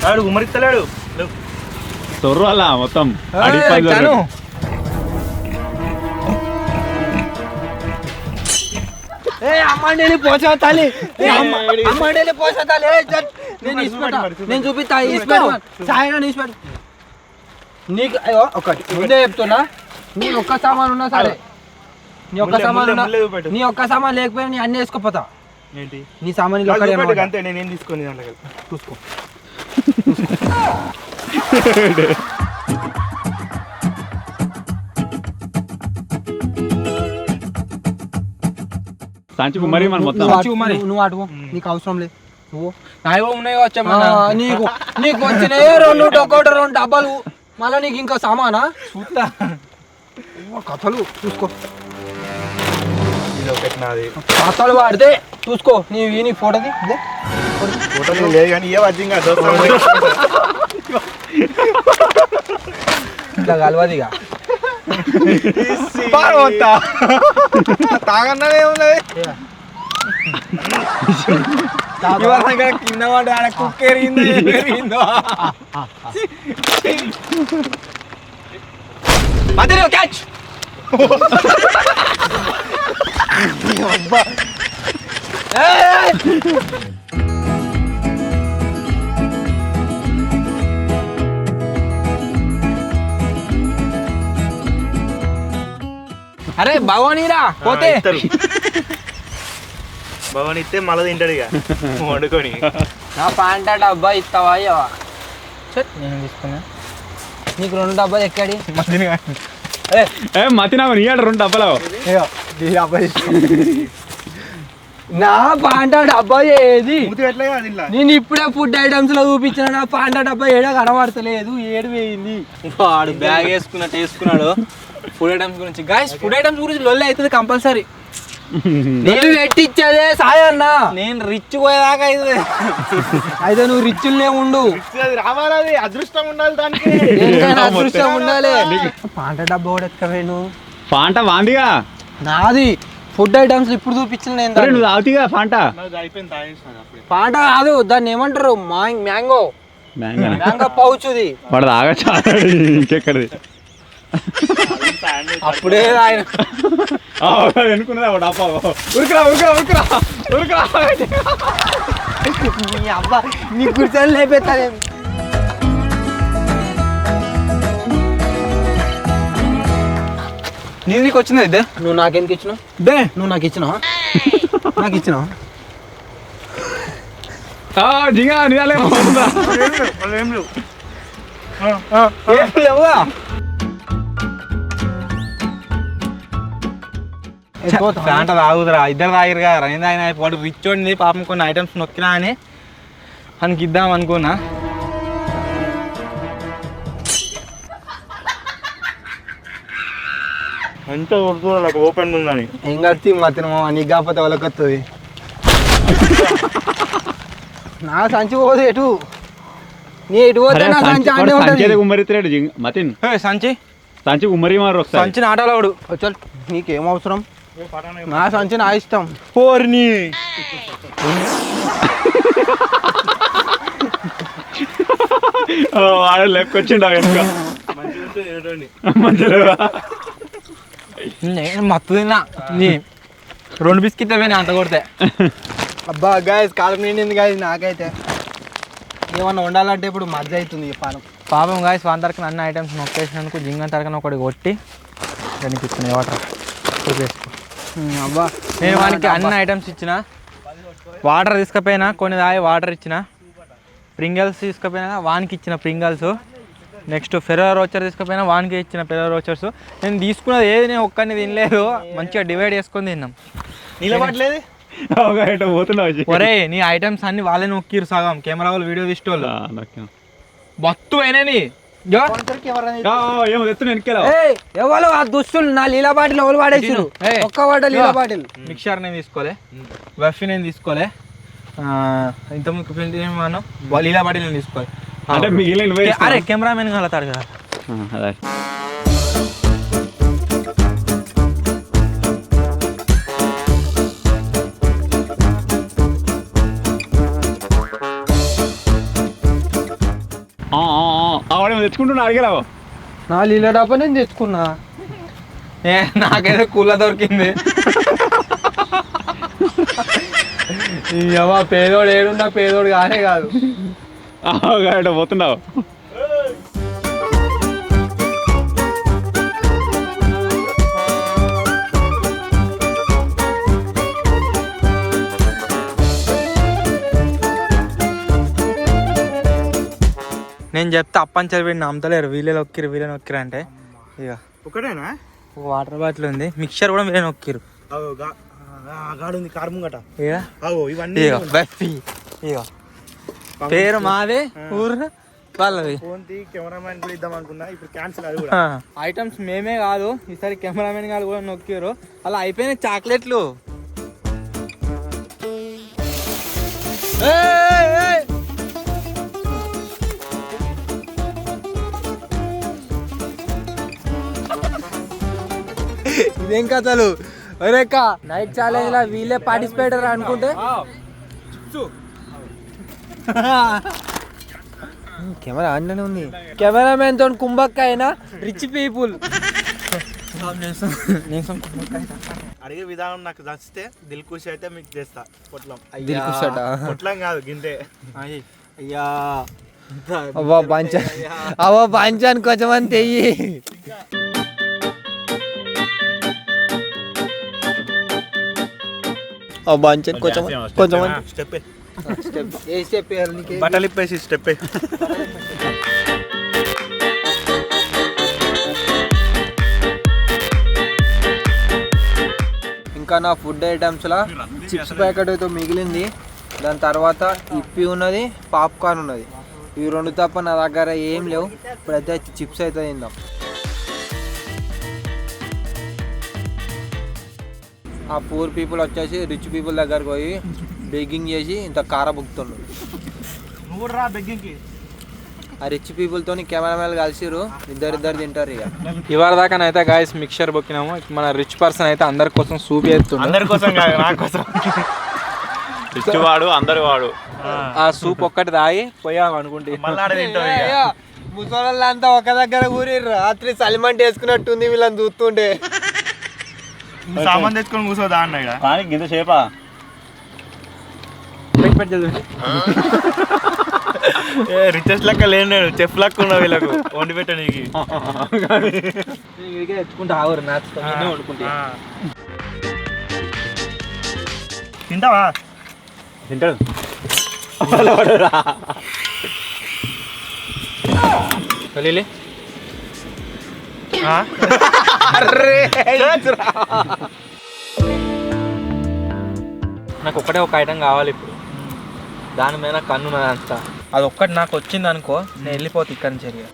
వాడు ఉమ్మరిస్తలేడు లేవు. సొర్రు అలా మొత్తం చాను అమ్మండి పోసా తల్లి అమ్మండి పోసా తల్లి నేను ఇచ్చిపెట్టా నేను చూపిస్తా సాయిగా ఇచ్చిపెట్టు నీకు అయ్యో ఒకటి ముందే చెప్తున్నా నీ ఒక్క సామాన్ ఉన్నా సరే నీ ఒక్క సామాన్ ఉన్నా ముల్లే చూపెట్టు. నీ ఒక్క సామాన్ లేకపోయినా నీ అన్నీ వేసుకోపోతా ఏంటి నీ సామాన్ నాకు చూపెట్టు అంతే నేనేం తీసుకొని దాంట్లో చూసుకో సంచి కుమ్మరి మన మొత్తం నువ్వు అడుగు నీకు అవసరం లేదు నువ్వు నాయో ఉన్నాయో వచ్చా నీకు నీకు వచ్చినాయి 2 ఒకటి 2 డబ్బాలు మళ్ళీ నీకు ఇంకా సామానా చూస్తా కథలు చూసుకో ఇది ఒకటి నాది కథలు వాడితే చూసుకో నీ ఫోటోది ఫోటోలు లేదు కానీ ఏ వచ్చింగా ఇట్లా కలవదిగా తాగన్నదే ఉన్నది కింద పడి ఆడ కుక్క ఎరిగిందో క్యాచ్ అరే భవానీరా పోతే భవన్ ఇస్తే మళ్ళీ తింటాడు ఇక వండుకొని నా ప్యాంట్ డబ్బా ఇస్తావా ఇవ్వవా నేను తీసుకున్నా నీకు 2 డబ్బాలు ఎక్కడి మతినావు నీ ఆడ 2 డబ్బాలు నా ప్యాంట్ డబ్బా ఏది మూతి పెట్టలేదు అది ఇలా నేను ఇప్పుడే ఫుడ్ ఐటమ్స్ లో చూపించిన నా ప్యాంట్ డబ్బా ఏడ కనబడతలేదు ఏడు వేయింది వాడు బ్యాగ్ వేసుకున్నట్టు వేసుకున్నాడు ఫుడ్ ఐటమ్స్ గురించి గాయస్ ఫుడ్ ఐటమ్స్ గురించి లొల్లి అవుతుంది కంపల్సరీ నేను పెట్టిచ్చేదే సాయన్న నేను రిచ్ పోయేదాకా అవుతుంది అయితే నువ్వు రిచ్చులే ఉండు అది రావాలి అది అదృష్టం ఉండాలి దానికి దేనికైనా అదృష్టం ఉండాలి పాంట డబ్బా కూడా ఎత్తుకవేను ఫాంట వాందిగా నాది ఫుడ్ ఐటమ్స్ ఇప్పుడు చూపించిన నేను అరే నువ్వు తాగుతీగా ఫాంట అయిపోయింది తాగేసిన అప్పుడే పాంట కాదు దాన్ని ఏమంటారు మ్యాంగో మ్యాంగో మ్యాంగో పౌచ్ది వాడు తాగచ్చా ఇంకెక్కడిది అప్పుడే ఆయన ఎన్నుకున్నది ఒక డబ్బా ఉరుకురా ఉరుకురా ఉరుకురా ఉరుకురా నీ అబ్బా నీ కూర్చొని లేపెత్తాదేమి నీకు వచ్చింది ఇదే నువ్వు నాకెందుకు ఇచ్చినావు దే నువ్వు నాకు ఇచ్చినావా నాకు ఇచ్చినావా జింగా నిజాలే ఏం లేవు ఫ్యాంట తాగుదురా ఇద్దరు తాగిరు కదా నేను తాగిన వాడు రిచ్ ఉండి పాపం కొన్ని ఐటమ్స్ నొక్కినా అని మనకి ఇద్దాం అనుకున్నా ఎంత కొడుతున్నా నాకు ఓపెన్ ఉందని ఏం కత్తి మా తినమా నీకు కాకపోతే వాళ్ళకి వస్తుంది నా సంచి పోదు ఎటు నీ ఎటు పోతే నా సంచి ఆడే ఉంటుంది ఉమ్మరిత్రాడు మతిన్ సంచి సంచి ఉమ్మరి మారు ఒకసారి సంచి నాటలోడు చల్ నీకేం అవసరం నా సంచి నా ఇష్టం పోర్ని వాడు లెక్కొచ్చిండు వెనుక మంచిగా నేను మత్తు తిన్నా నీ 2 బిస్కెట్ అవే అంత కొడితే అబ్బా గాయస్ కాలం నిండింది గాయస్ నాకైతే ఏమన్నా ఉండాలంటే ఇప్పుడు మధ్య అవుతుంది ఈ పానం పాపం గాయస్ వాని తరకన అన్ని ఐటమ్స్ నొక్కేసినందుకు జింగన్ తరకన ఒకటి కొట్టి దానికి ఇచ్చిన వాటర్ చూపేసుకో అబ్బా నేను వానికి అన్ని ఐటమ్స్ ఇచ్చిన వాటర్ తీసుకపోయినా కొన్ని తాగి వాటర్ ఇచ్చిన ప్రింగల్స్ తీసుకపోయినా వానికి ఇచ్చిన ప్రింగల్స్ నెక్స్ట్ ఫెరో రోచర్ తీసుకపోయినా వానికి ఇచ్చిన ఫెరో రోచర్స్ నేను తీసుకున్నది ఏది నేను ఒక్కడిని తినలేదు మంచిగా డివైడ్ చేసుకొని తిన్నాం నిలబడలేదు పోతున్నావు ఒరే నీ ఐటమ్స్ అన్ని వాళ్ళే నొక్కిరు సగం కెమెరా వాళ్ళు వీడియో తీసుకోవాలి బత్తు అయినని ఏమో ఎత్తు వెనకెలా ఎవరు ఆ దుస్తులు నా లీలా బాటిల్ ఎవరు వాడేసారు ఒక్క వాట లీలా బాటిల్ మిక్చర్ నేను తీసుకోలే వఫీ నేను తీసుకోలే ఇంతకుముందు ఏమన్నా లీలా బాటిల్ నేను తీసుకోలే అంటే మిగిలిన అరే కెమెరామెన్ కలుతాడు కదా అదే ఆవిడ తెచ్చుకుంటున్నా అడిగరావు నా లీలా డబ్బా నేను తెచ్చుకున్నా నాకైతే కూల దొరికింది పేదోడు ఏడున్నా పేదోడు కానే కాదు పోతున్నావు నేను చెప్తే అప్పంచలు వీడిని నమ్మతలేరు వీళ్ళే నొక్కిరు అంటే ఇక ఒకటేనా ఒక వాటర్ బాటిల్ ఉంది మిక్చర్ కూడా వీళ్ళే నొక్కిరు గాడుంది కారు ముంగట ఇవన్నీ పేరు మాదే ఊరు వాళ్ళది కెమెరామెన్ కూడా ఇద్దాం అనుకున్నా ఇప్పుడు క్యాన్సిల్ అది ఐటమ్స్ మేమే కాదు ఈసారి కెమెరామెన్ గారు కూడా నొక్కిరు అలా అయిపోయినాయి చాక్లెట్లు ఇదేం కథలు ఒరేక నైట్ ఛాలెంజ్ లా వీళ్ళే పార్టిసిపేటర్ అనుకుంటే కెమెరా అన్ననే ఉంది కెమెరామెన్ తో కుంభక్క అయినా రిచ్ పీపుల్ అడిగే విధానం నాకు నచ్చితే దిల్ ఖుషి అయితే మీకు చేస్తా పొట్లం దిల్ ఖుషి అట పొట్లం కాదు గింతే అయ్యా అవ్వ పంచాను కొంచెం అంత తెయ్యి బంచన్ కొంచెం కొంచెం స్టెప్ ఏ స్టెప్ బట్టలు ఇప్పేసి స్టెప్ ఇంకా నా ఫుడ్ ఐటమ్స్లో చిప్స్ ప్యాకెట్ అయితే మిగిలింది దాని తర్వాత ఇప్పి ఉన్నది పాప్కార్న్ ఉన్నది ఇవి 2 తప్ప నా దగ్గర ఏం లేవు ఇప్పుడైతే చిప్స్ అయితే తిందాం ఆ పూర్ పీపుల్ వచ్చేసి రిచ్ పీపుల్ దగ్గరకు పోయి బెగ్గింగ్ చేసి ఇంత కార బుక్తుండ్రు నువ్వు రా బెగ్గింగ్కి ఆ రిచ్ పీపుల్తో కెమెరామెన్ కలిసిరు ఇద్దరు తింటారు ఇక ఇవాళ దాకానైతే గాయస్ మిక్చర్ బొక్కినాము మన రిచ్ పర్సన్ అయితే అందరి కోసం సూప్ చేస్తుండు అందరి కోసం కాదు నా కోసం రిచ్ వాడు అందరు వాడు ఆ సూప్ ఒక్కటి తాగి పోయాం అనుకుంటే ముసలోళ్ళంతా ఒక దగ్గర కూరిర్రు రాత్రి సలిమంట వేసుకున్నట్టుంది వీళ్ళని చూస్తుంటే. సామాన్ తెచ్చుకొని కూర్చోదా అన్న ఇక్కడ కానీ గింత సేపా రిచెస్ట్ లెక్క లేని చెఫ్ లెక్క ఉన్నా వీళ్ళకు వండి పెట్టడానికి. తెచ్చుకుంటా ఆవురు నాచుతా వండుకుంటా. తింటావా? తింటాడు వెళ్ళి నాకు ఒక్కటే ఒక ఐటమ్ కావాలి ఇప్పుడు. దాని మీద కన్ను అంతా అది ఒక్కటి నాకు వచ్చింది అనుకో, నేను వెళ్ళిపోతే ఇక్కడి నుంచి వెళ్ళి.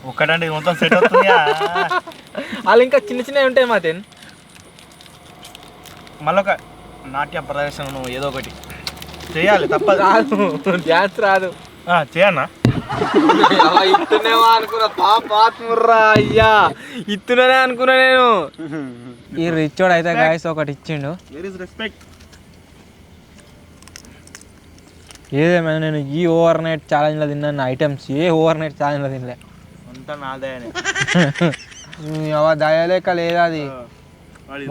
ఒక్కటంటే మొత్తం సెట్ అవుతుంది. వాళ్ళు ఇంకా చిన్న చిన్నవి ఉంటాయి మాతేన్. మళ్ళొక నాట్య ప్రదర్శన ఏదో ఒకటి చేయాలి, తప్పదు. రాదు, డ్యాన్స్ రాదు. చేయన్నా ఇస్తున్నావా అనుకున్నా, పాపాత్ముర్రా అయ్యా, ఇస్తున్నానే అనుకున్నా నేను. ఈ రిచోడ్ అయితే గాయస్ ఒకటి ఇచ్చిండు. రెస్పెక్ట్. ఏదేమైనా నేను ఈ ఓవర్ నైట్ ఛాలెంజ్లో తిన్నాను ఐటమ్స్ ఏ ఓవర్ నైట్ ఛాలెంజ్లో తినలే. అంతా నాదే. దయ లెక్క లేదా అది,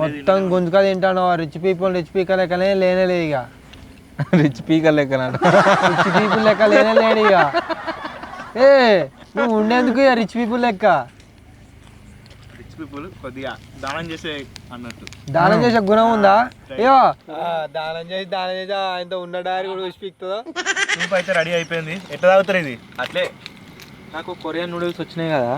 మొత్తం గుంజుక తింటాను. రిచ్ పీపుల్ లెక్కనే లేనే లేదు ఇక. రిచ్ పీకర్ లెక్క రిచ్ పీపుల్ లెక్క లేనే లేడు ఇక. ఏ నువ్వు ఉండేందుకు ఇక రిచ్ పీపుల్ లెక్క. రిచ్ పీపుల్ కొద్దిగా దానం చేసే అన్నట్టు. దానం చేసే గుణం ఉందా? అయ్యో దానం చేసి ఆయనతో ఉన్న డైరీ కూడా విసిపిస్తుందా? సూప్ అయితే రెడీ అయిపోయింది. ఎట్లా తాగుతారు ఇది? అట్లే నాకు కొరియన్ నూడిల్స్ వచ్చినాయి కదా,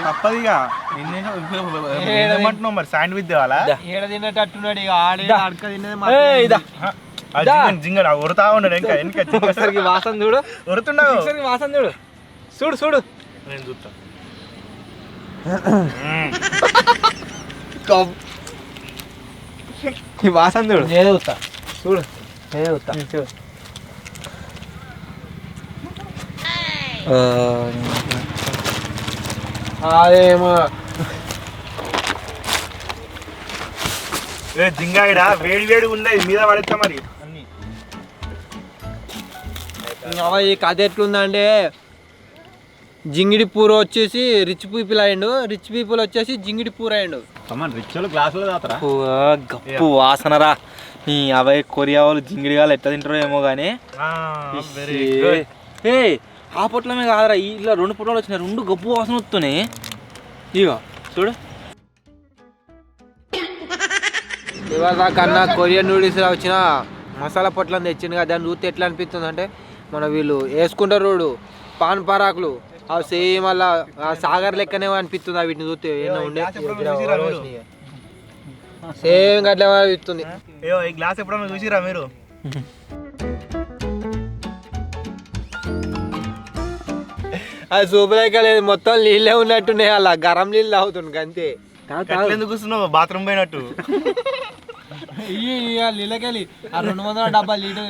తప్పదిగా. నిన్నేమంటున్నావు మరి? శాండ్విచ్ తేవాలా? ఏడ తిన్నట్టున్నాడు ఇక. ఆడే అడక తిన్నది జింగడ ఉడతా ఉన్నాడు. ఇంకా ఒకసారికి వాసన చూడు, ఉడుతుండవు. ఒకసారికి వాసన చూడు, చూడు చూడు. నేను చూస్తా. ఈ వాసన చూడు, నేనే చూస్తా చూడు చూడు. అదేమో జింగాయిడా వేడి వేడి ఉన్నాయి మీద పడతా మరి అన్ని. ఈ కథ ఎట్లుందంటే, జింగిడి పూర వచ్చేసి రిచ్ పీపుల్ అయ్యిండు, రిచ్ పీపుల్ వచ్చేసి జింగిడి పూర అయ్యిండు. రిచ్లు గ్లాసులో తాతరా గప్పు వాసనరా. ఈ అవే కొరియా వాళ్ళు జింగిడి వాళ్ళు ఎట్లా తింటారో ఏమో కానీ. ఏ ఆ పొట్లమే కాదురా, ఇలా 2 పొట్లాలు వచ్చినాయి, 2 గప్పు వాసన వస్తున్నాయి. ఇగో చూడు. ఇవాళ కన్నా కొరియన్ నూడిల్స్ వచ్చిన మసాలా పొట్లను తెచ్చింది కదా, దాన్ని చూస్తే ఎట్లా అనిపిస్తుంది అంటే, మన వీళ్ళు వేసుకుంటారు రోడ్డు పాన్ పరాకులు అవి సేమ్ అలా సాగర్ లెక్కనే అనిపిస్తుంది. వీటిని చూస్తే ఏమో ఉండే సేమ్ గట్ల అనిపిస్తుంది. ఈ గ్లాస్ ఎప్పుడన్నా చూసిరా మీరు? అది సూప్ లెక్క లేదు, మొత్తం నీళ్ళే ఉన్నట్టున్నాయి. అలా గరం నీళ్ళు తాగుతుంది అంతే. ఎందుకు కూర్చున్నావు? బాత్రూమ్ పోయినట్టు. నీళ్ళకెళ్ళి 200 డబ్బా లీటర్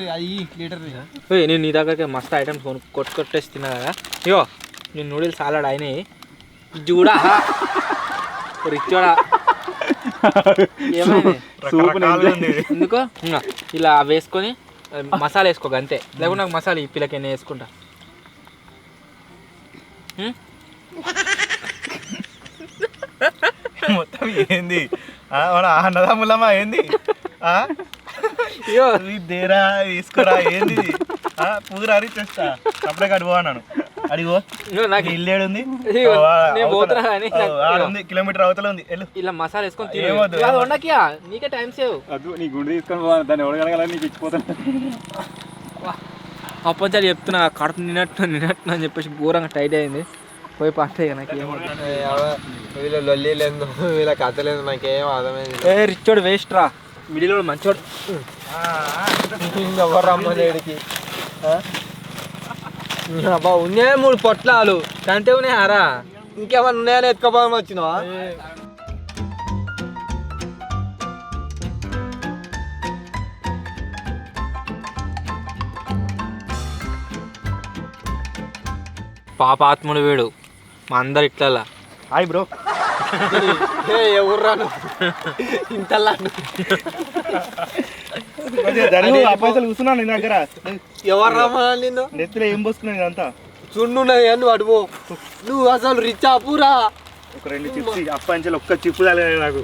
లీటర్. నేను నీ దగ్గరికి మస్తు ఐటమ్స్ కొట్టేసి తిన్నా కదా. ఇగో నేను నూడిల్స్ సాలడ్ అయినాయి చూడా, రిచ్చోడా. ఏమైంది ఎందుకో ఇలా వేసుకొని మసాలా వేసుకోక అంతే, లేకుంటే నాకు మసాలా ఈ పిల్లకైనా వేసుకుంటా. మొత్తం ఏంది మన అన్నదమ్ములమా ఏంది? దేరా తీసుకురా ఏంది? పూరా తెస్తా అప్పుడే కడుపు అన్నాను. అడిగో నాకు ఇల్లు ఏడుంది, కిలోమీటర్ అవతల ఉంది. ఇలా మసాలా వేసుకొని నీకే టైం సేవ్. నీ గుండె తీసుకొని దాన్ని ఎవడగలగాలని నీకు ఇచ్చిపోతాను. అప్పచాలి చెప్తున్నా, కడుపు నిన్నట్టు అని చెప్పేసి ఘోరంగా టైట్ అయింది. పోయి పట్టాయి నాకు వీళ్ళ లొల్లి లేదు, వీళ్ళ కథ లేదు, నాకేం అర్థమైంది. రిచ్చోడు వేస్ట్ రా, మిడిల్ మంచోడు. ఎవరు రమ్మలేడికి అబ్బా ఉన్నాయా 3 పొట్లాలు కంటే ఉన్నాయారా? ఇంకేమన్నా ఉన్నాయని ఎత్తుకోపోదాం వచ్చినావా? పాపాత్ముడు వీడు, మా అందరు ఇట్లా. Hi bro. ఎవర్రా ఇంతలా పైసలు కూర్చున్నాను నీ దగ్గర ఎవర్రా నిన్ను నెత్తిలో ఏం పోసుకున్నాను ఇదంతా చున్నున్నది అని అడుగు నువ్వు అసలు రిచ్ అప్పురా ఒక 2 చిప్స్ అప్పంచెలు ఒక్క చిప్పు తగలేదు నాకు.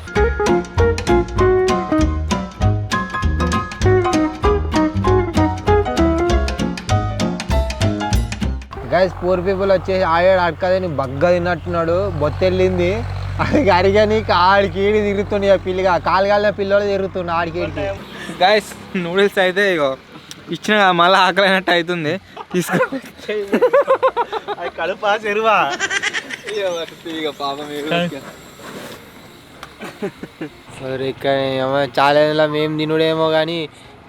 గైస్ పూర్ పీపుల్ వచ్చేసి ఆడాడు అడకదని బగ్గ తిన్నట్టున్నాడు బొత్తెళ్ళింది అది అరిగని ఆడికి ఈడి తిరుగుతుండే పిల్లిగా కాలు కాలిన పిల్లలు తిరుగుతుండే ఆడికి ఈడికి. గైస్ నూడిల్స్ అయితే ఇగో ఇచ్చిన మళ్ళీ ఆకలి అయినట్టు అవుతుంది తీసుకో. అది కడుపా చెరువా మరి ఇక్కడ ఛాలెంజ్లో మేము తినుడేమో కానీ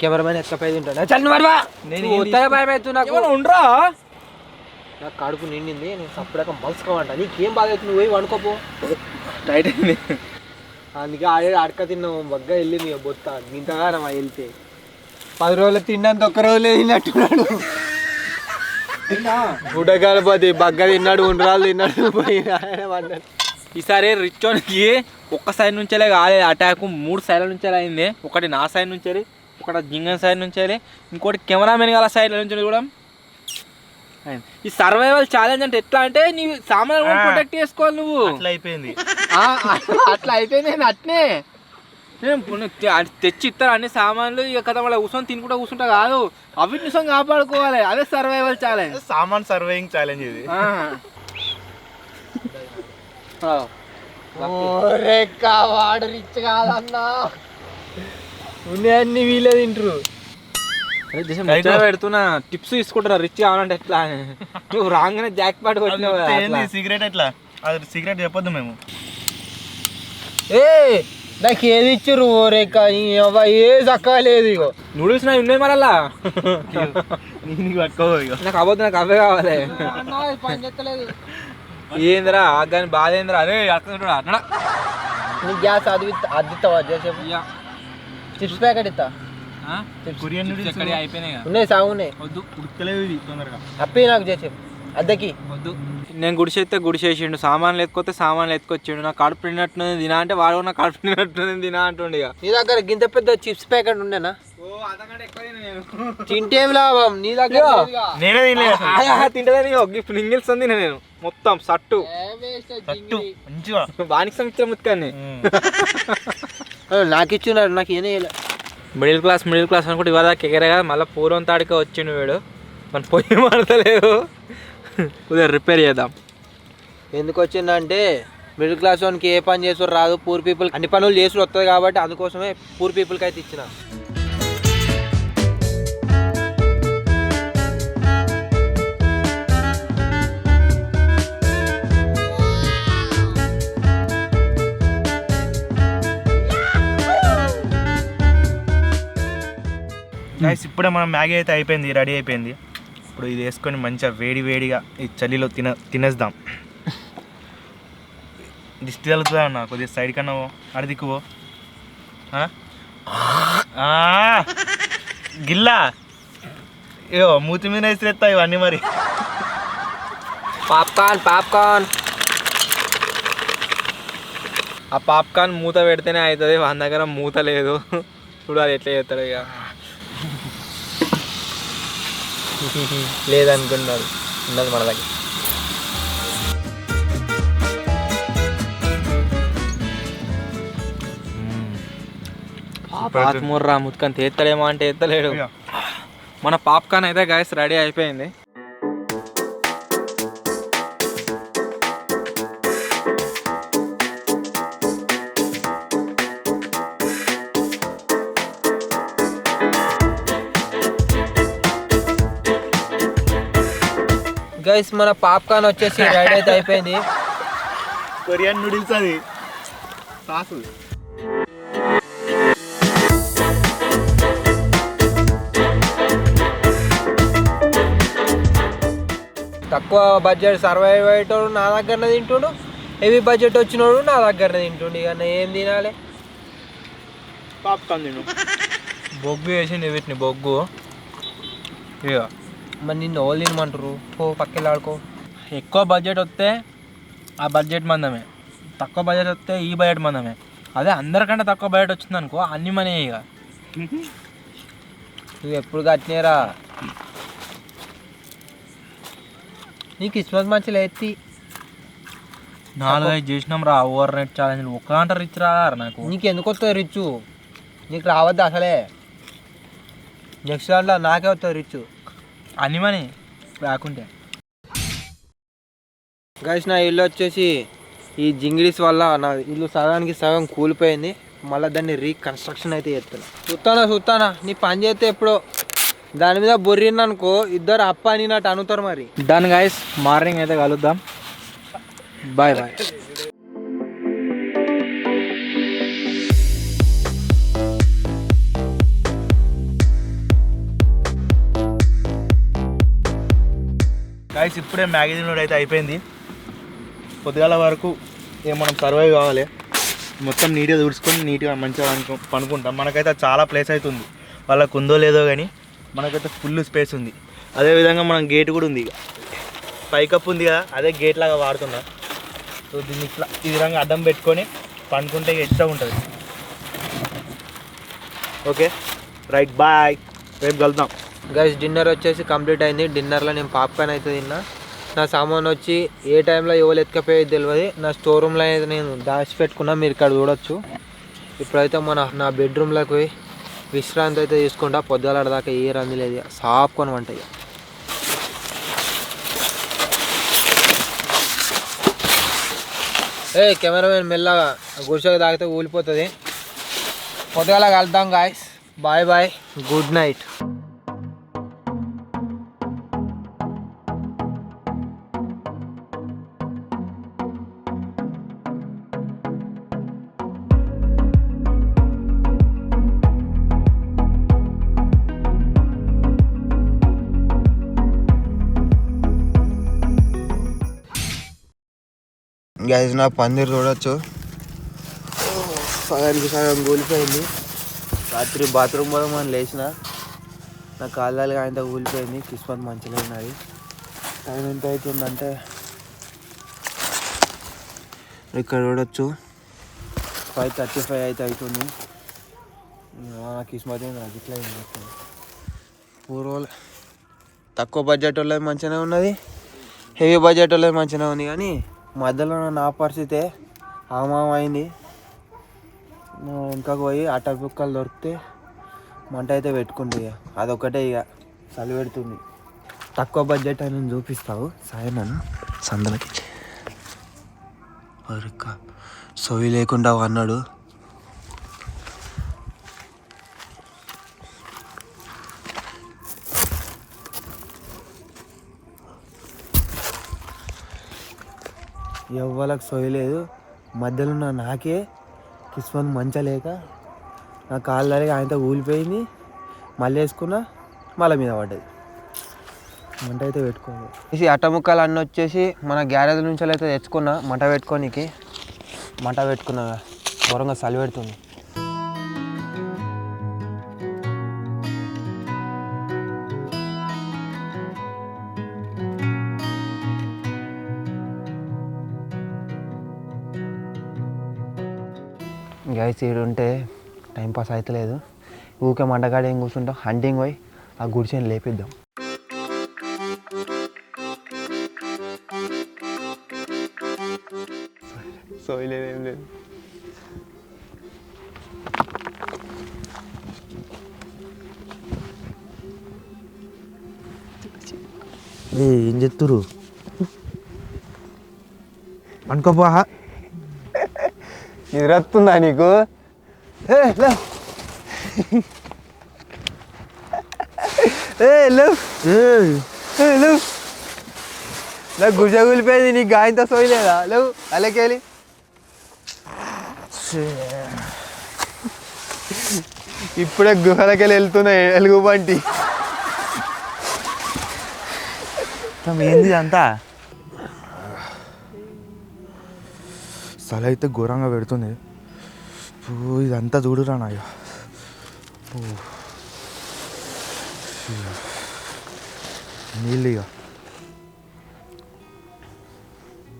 కెమెరామెన్ ఎక్కపై తింటాడు చల్లని పడవా నేను భయం అవుతుంది నాకు ఉండరా నాకు కడుపు నిండింది నేను సప్పుడాక మలుసుకోమంట నీకేం బాధ అవుతుంది నువ్వు పోయి వండుకోపో టైట్ అయింది అందుకే అడక తిన్నాము బగ్గ వెళ్ళింది ఇక బొత్త ఇంతగా మా వెళ్తే 10 రోజులు తిన్నంత ఒక్క రోజులే తిన్నట్టున్నాడు బుడ్డగాలపోతే బగ్గ తిన్నాడు 2 రోజులు తిన్నాడు పోయి ఈసారి రిచోన్కి ఒక్క సైడ్ నుంచేలే కాలేదు అటాక్ 3 సైడ్ల నుంచే అయింది. ఒకటి నా సైడ్ నుంచి, ఒకటి జింగన్ సైడ్ నుంచి, ఇంకోటి కెమెరామెన్ గల సైడ్ నుంచి కూడా. ఈ సర్వైవల్ ఛాలెంజ్ అంటే ఎట్లా అంటే నీ సామాన్లు ప్రొటెక్ట్ చేసుకోవాలి నువ్వు. అట్లా అయిపోయింది అట్లా అయిపోయింది అట్నే తెచ్చి ఇస్తారు అన్ని సామాన్లు ఇక కథ మళ్ళీ కూర్చొని తినుకుంటా కూర్చుంటా కాదు అవి నిజం కాపాడుకోవాలి. అదే సర్వైవల్ ఛాలెంజ్, సామాన్ సర్వైవింగ్ ఛాలెంజ్ ఇది. వాడు రిచ్ కాదన్నా ఉన్నాయన్ని వీళ్ళే తింటారు. పెడుతున్నా టిప్స్ తీసుకుంటారా రిచ్ కావాలంటే ఎట్లా నువ్వు రాగానే జాక్ పాట్ కొట్టినావు. సిగరెట్ ఎట్లా అది సిగరెట్ చెప్పొద్దు మేము. నాకు ఏది ఇచ్చారు రేఖ ఏ చక్కగా లేదు ఇగో నూడిల్స్ నా ఉన్నాయి మరలా పట్టుకో నాకు అవ్వద్దు నాకు అవే కావాలి. ఏందిరా కానీ బాధ ఏందిరా అరే అక్కడ నీకు గ్యాస్ అద్దిస్తావా చిప్స్ ప్యాకెట్ ఇస్తా కొరియన్ నూడిల్స్ అయిపోయినాయి ఉన్నాయి సాగు ఉన్నాయి వద్దు ఉడకలేవు ఇది తొందరగా అప్పి నాకు చేసే అద్దకి వద్దు. నేను గుడిసెత్తే గుడిసేసిండు సామాన్లు ఎత్తుకొస్తే సామాన్లు ఎత్తుకొచ్చిండు. నాకు కడుపు నిండినట్టుంది తినా అంటే వాడు నా కడుపు నిండినట్టుంది తినా అంటుండే. నీ దగ్గర గింత పెద్ద చిప్స్ ప్యాకెట్ ఉండేనా తింటేం లాభం నీ దగ్గర నేనే తింటదని నింగిల్స్తుంది నేను మొత్తం సట్టు మంచిగా బానికి సంవత్సరం ముత్కాన్ని నాకు ఇచ్చినాడు నాకు ఏనే మిడిల్ క్లాస్ అనుకుంటే ఇవాళ ఎగరగా మళ్ళీ పూర్వం తాడికే వచ్చిండు వీడు మన పొయ్యి మాడతలేదు ఉదయం రిపేర్ చేద్దాం. ఎందుకు వచ్చిందంటే మిడిల్ క్లాస్ వానికి ఏ పని చేసుడు రాదు పూర్ పీపుల్ అన్ని పనులు చేసుడు వస్తుంది కాబట్టి అందుకోసమే పూర్ పీపుల్కి అయితే ఇచ్చిన. ఇప్పుడే మనం మ్యాగీ అయితే అయిపోయింది, రెడీ అయిపోయింది. ఇప్పుడు ఇది వేసుకొని మంచిగా వేడిగా ఈ చలిలో తినేద్దాం. దిష్టి తగులుతుందా అన్న కొద్దిగా సైడ్ కన్నా అడి దిక్కువో గిల్లా ఏవో మూతి మీద వేసి ఇవన్నీ మరి. పాప్కార్న్ ఆ పాప్కార్న్ మూత పెడితేనే అవుతుంది. వాళ్ళ దగ్గర మూత లేదు చూడాలి ఎట్లా చేస్తాడు ఇక లేదనుకున్నారు ఉన్నది మన దగ్గర. ముర్రా ముత్కని తీస్తాడేమో అంటే ఎత్తలేడు. మన పాప్కార్న్ అయితే గాయస్ రెడీ అయిపోయింది. గైస్ మన పాప్కార్న్ వచ్చేసి రెడీ అయితే అయిపోయింది. కొరియన్ నూడిల్స్ అది సాసు. తక్కువ బడ్జెట్ సర్వైవ్ అయ్యేటోడు నా దగ్గరనే తింటుండు, హెవీ బడ్జెట్ వచ్చినోడు నా దగ్గరనే తింటుండు. ఇక ఏం తినాలి పాప్కార్న్ తిను. బొగ్గు వేసింది వీటిని బొగ్గు ఇక మరి నిన్ను ఓళ్ళు తినమంటారు పో పక్కకి ఆడుకో. ఎక్కువ బడ్జెట్ వస్తే ఆ బడ్జెట్ మందమే, తక్కువ బడ్జెట్ వస్తే ఈ బడ్జెట్ మందమే. అదే అందరికంటే తక్కువ బడ్జెట్ వచ్చింది అనుకో అన్ని మనీ ఇక. నువ్వు ఎప్పుడు కట్టినారా నీ కిస్మత్ మంచిగా ఎత్తి 4-5 చేసినాం రా ఓవర్ నైట్ ఛాలెంజ్. ఒక్క గంట రిచ్ రా నాకు. నీకు ఎందుకు వస్తుంది రిచ్? నీకు రావద్దు అసలే. నెక్స్ట్ దాంట్లో నాకే వస్తుంది రిచ్ అన్ని మనీ రాకుంటే. గైస్ నా ఇల్లు వచ్చేసి ఈ జింగిడీస్ వల్ల నా ఇల్లు సగానికి సగం కూలిపోయింది. మళ్ళీ దాన్ని రీకన్స్ట్రక్షన్ అయితే చేస్తున్నా. చూస్తానా నీ పని చేస్తే ఎప్పుడో దాని మీద బొర్రిందనుకో ఇద్దరు అప్ప అని నాటు అనుతారు. మరి డన్ గైస్, మార్నింగ్ అయితే కలుద్దాం. Bye bye. గైస్ ఇప్పుడే మ్యాగీ తినడం అయితే అయిపోయింది. పొద్దుగాల వరకు మనం సర్వైవ్ కావాలి. మొత్తం నీట్గా తుడుచుకొని నీట్గా మంచిగా పనుకుంటాం. మనకైతే చాలా ప్లేస్ అవుతుంది. వాళ్ళకు ఉందో లేదో కానీ మనకైతే ఫుల్ స్పేస్ ఉంది. అదేవిధంగా మనం గేట్ కూడా ఉంది. ఇక పైకప్పు ఉంది కదా, అదే గేట్ లాగా వాడుతున్నా. సో దీన్ని ఇట్లా ఈ విధంగా అడ్డం పెట్టుకొని పనుకుంటే ఎక్స్ట్రా ఉంటుంది. ఓకే రైట్, బాయ్, రేపు కలుద్దాం. గైస్ డిన్నర్ వచ్చేసి కంప్లీట్ అయింది. డిన్నర్లో నేను పాప్కార్న్ అయితే తిన్నా. నా సామాన్ వచ్చి ఏ టైంలో ఎవరు ఎత్తుకపోయేది తెలియదు. నా స్టోర్ రూమ్లో అయితే నేను దాచిపెట్టుకున్నా, మీరు ఇక్కడ చూడొచ్చు. ఇప్పుడైతే నా బెడ్రూమ్లోకి పోయి విశ్రాంతి అయితే తీసుకుంటా. పొద్దుగాల దాకా ఏ రంది లేదు, సాపుకొని వంట. కెమెరామెన్ మెల్లగా గుడిసెకి తాగితే ఊలిపోతుంది. పొద్దుగాల కలుద్దాం guys. Bye bye, good night. Guys నా పందిర్ చూడొచ్చు, సగానికి సగం కూలిపోయింది. రాత్రి బాత్రూమ్ పోదాం అని లేచిన నా కాళ్ళకి ఆయనతో కూలిపోయింది. కిస్మత్ మంచిగా ఉన్నది. టైం ఎంత అవుతుందంటే ఇక్కడ చూడొచ్చు 5:35 అయితే అవుతుంది. నా కిస్మత్ నాకు ఇట్లా పూర్వం తక్కువ బడ్జెట్ వాళ్ళది మంచిగానే ఉన్నది, హెవీ బడ్జెట్ వాళ్ళది మంచిగానే ఉంది. కానీ మధ్యలో నా పరిస్థితే ఆమామైంది. ఇంకా పోయి అట్ట బుక్కలు దొరికితే మంట అయితే పెట్టుకుంటే అదొక్కటే ఇక చలి పెడుతుంది. తక్కువ బడ్జెట్ అని చూపిస్తావు సాయి నన్ను సందలకి సొవి లేకుండా అన్నాడు. ఎవ్వలకు సొయ్యలేదు. మధ్యలో నాకే కిస్మత్ మంచ లేక నా కాళ్ళకి ఆయనతో ఊలిపోయింది. మళ్ళీ వేసుకున్నా, మళ్ళీ మీద పడ్డది. మంట అయితే పెట్టుకోవాలి. ఈ అట్ట ముక్కలు అన్నీ వచ్చేసి మన గ్యారేజ్ నుంచి అయితే తెచ్చుకున్నా మంట పెట్టుకోనికి. మంట పెట్టుకున్నా ఘోరంగా చలి పెడుతుంది. గైస్ ఉంటే టైంపాస్ అవుతలేదు. ఊకే మంటగాడ ఏం కూర్చుంటాం, హంటింగ్ పోయి ఆ గుడిసెని లేపిద్దాం. సోయలేదు, ఏం లేదు. ఏం చెప్తురు అనుకోపా, నిద్రస్తుందా నీకు? నాకు గుజ కూలిపోయింది, నీకు గాయంతో సోయలేదా? లేవు అలాకేలి. ఇప్పుడే గుహలకెళ్ళి వెళ్తున్నాయి ఎలుగుబంటి. ఏంది అంతా చలి అయితే ఘోరంగా పెడుతుంది. ఇదంతా చూడురా నాయ. నీళ్ళు ఇక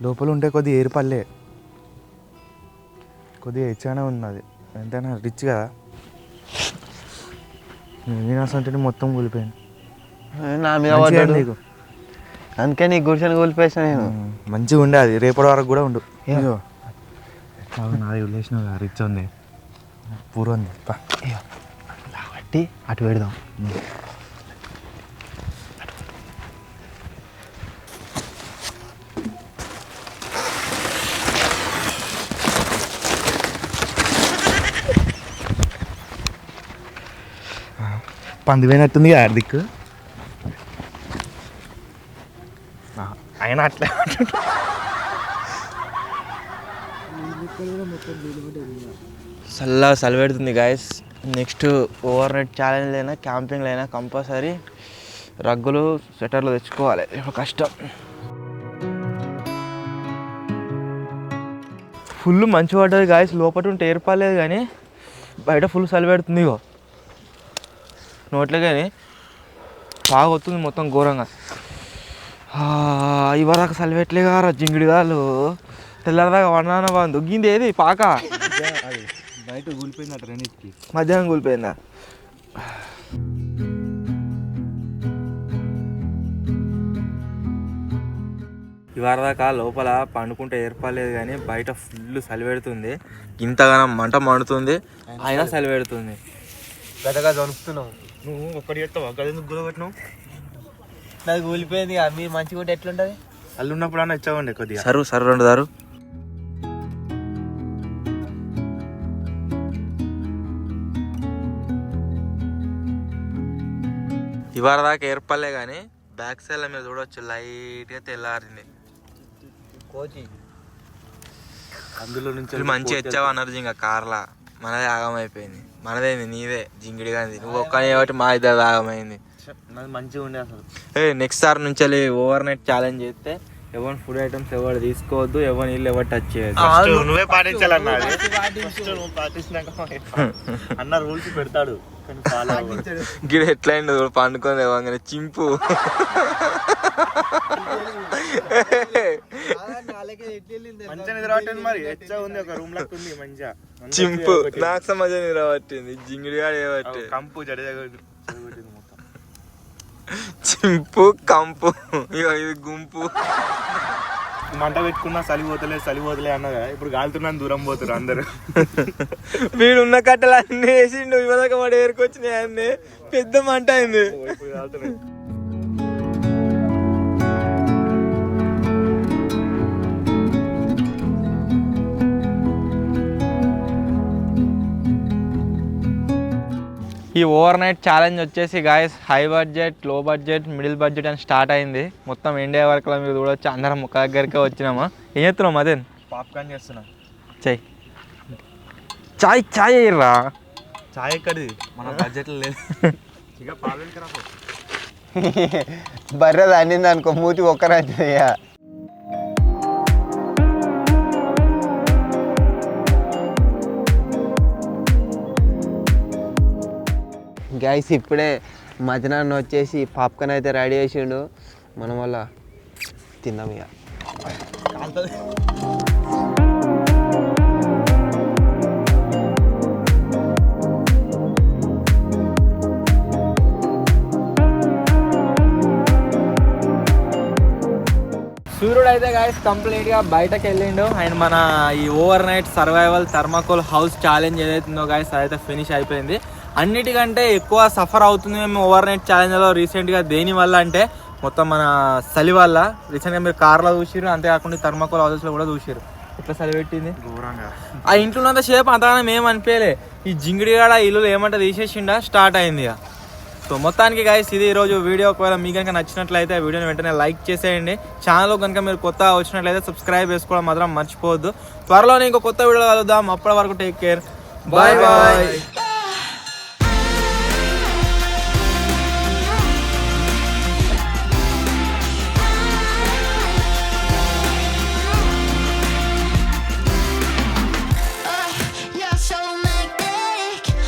లోపల ఉంటే కొద్దిగా ఏర్పల్లే. కొద్దిగా ఇచ్చానే ఉంది అది, ఎంతైనా రిచ్ కదా. నేను అసలు మొత్తం కూలిపోయింది. నా మీద మంచిగా పడ్డాడు నీకు అందుకే నీ గుడిసెని కూలిపేసా నేను. మంచిగా ఉండే అది, రేపటి వరకు కూడా ఉండు. నాది వదిలేసిన రిచ్ ఉంది, పూర్ ఉంది. కాబట్టి అటు పెడదాం. పంది పోయినట్టుంది హార్దిక్. ఆయన అట్లే చలి పెడుతుంది guys. Next over night challenge అయినా క్యాంపింగ్ అయినా కంపల్సరీ రగ్గులు స్వెటర్లు తెచ్చుకోవాలి, కష్టం. ఫుల్ మంచు పడ్డది గాయస్, లోపల ఉంటే ఏర్పలేదు కానీ బయట ఫుల్ చలి పెడుతుంది. ఇగో నోట్లో కానీ బాగా వస్తుంది మొత్తం ఘోరంగా. ఇవరాక చలి పెట్టలేగా జింగిడి కాళ్ళు తెల్లదాకా వన్నాన బాగా దొగ్గింది. ఏది పాక బయట కూలిపోయిందట రెండింటికి, మధ్యాహ్నం కూలిపోయిందా? ఇవాళ దాకా లోపల పండుకుంటే ఏర్పడలేదు కానీ బయట ఫుల్ చలి పెడుతుంది. ఇంతగానో మంట మండుతుంది, అయినా చలి పెడుతుంది. పెద్దగా జరుపుతున్నావు నువ్వు ఒక్కటి చెప్తావు, అక్కడ ఎందుకు గురబెట్టినావు? నాకు కూలిపోయింది. మీరు మంచిగా ఉంటే ఎట్లుంటుంది? అల్లు ఉన్నప్పుడు అన్న ఇచ్చావండి కొద్దిగా. సరు రెండు దారు. ఇవాళ దాకా ఏర్పడలే కానీ బ్యాక్ సైడ్ మీద చూడవచ్చు లైట్గా తెల్లారింది. కోచి అందులో నుంచి మంచిగా వచ్చావు అన్నారు ఇంకా కార్లా. మనదే ఆగం అయిపోయింది. మనదేంది నీదే జింగిడి కానీ నువ్వు ఒక్కనే కాబట్టి మా ఇద్దరు ఆగమైంది. మంచిగా ఉండే అసలు. నెక్స్ట్ సార్ నుంచి ఓవర్ నైట్ ఛాలెంజ్ చేస్తే ఎవరి ఫుడ్ ఐటమ్స్ ఎవరు తీసుకోవద్దు, ఎవరి నీళ్ళు ఎవరు టచ్ చేయొద్దు. నువ్వే పాటించాలన్నా, అన్న రూల్స్ పెడతాడు కానీ ఫాలో అవ్వడు. గిడ ఎట్లయింది పండుకొని ఇవ్వగానే చింపు. మంచిగా నిద్ర పట్టింది. మరి ఎచ్చా ఉంది, ఒక రూమ్ లెక్క ఉంది మంచిగా. చింపు నాకు సమాజం నిద్ర పట్టింది. జింగిడి గాడు ఏబట్టి కంపు జడేజా చింపు కంపు. ఇగో ఇది గుంపు. మంట పెట్టుకున్నా చలి పోతలే అన్నదా, ఇప్పుడు గాలుతున్నాను దూరం పోతున్నారు అందరు. వీడు ఉన్న కట్టెలు అన్ని వేసిండు. ఇవ్వదాకా వాడు ఏరుకొచ్చినాయి అన్నీ. పెద్ద మంట అయింది. ఈ ఓవర్ నైట్ ఛాలెంజ్ వచ్చేసి గాయస్ హై బడ్జెట్, లో బడ్జెట్, మిడిల్ బడ్జెట్ అని స్టార్ట్ అయింది. మొత్తం ఇండియా వరకు మీరు చూడవచ్చు. అందరం ఒక దగ్గరికే వచ్చినామా. ఏం చేస్తున్నాం అదే? పాప్కార్న్ చేస్తున్నా. చెయ్యి చాయ్ అయ్యరా. చాయ్ ఎక్కడిది, మన బడ్జెట్లో లేదు. బర్రె దానింది అనుకో మూతి ఒక్కరయ్యా. గైస్ ఇప్పుడే మధ్యాహ్నం వచ్చేసి పాప్కార్న్ అయితే రెడీ చేసిండు. మనం వల్ల తిందాం ఇక. సూర్యుడు అయితే గాయస్ కంప్లీట్గా బయటకు వెళ్ళిండు. అండ్ మన ఈ over night survival thermocol house challenge ఏదైతుందో గాయస్ అదైతే ఫినిష్ అయిపోయింది. అన్నిటికంటే ఎక్కువ సఫర్ అవుతుంది మేము ఓవర్ నైట్ ఛాలెంజ్లో రీసెంట్గా. దేనివల్ల అంటే మొత్తం మన చలి వల్ల. రీసెంట్గా మీరు కార్లో చూసిరు, అంతేకాకుండా థర్మాకోల్ హౌసెస్లో కూడా చూసిరు ఎట్లా చలి పెట్టింది దూరంగా. ఆ ఇంట్లో ఉన్నంత సేపు అంతగానం ఏం అనిపించలే. ఈ జింగిడిగాడ ఇల్లు ఏమంటే తీసేసిండా స్టార్ట్ అయింది ఇక. సో మొత్తానికి గైస్ ఇది ఈరోజు వీడియో. ఒకవేళ మీకు కనుక నచ్చినట్లయితే వీడియోని వెంటనే లైక్ చేసేయండి. ఛానల్ కనుక మీరు కొత్త వచ్చినట్లయితే సబ్స్క్రైబ్ చేసుకోవడం మాత్రం మర్చిపోవద్దు. త్వరలోనే ఇంకో కొత్త వీడియో కలుద్దాం. అప్పటి వరకు టేక్ కేర్, బాయ్ బాయ్.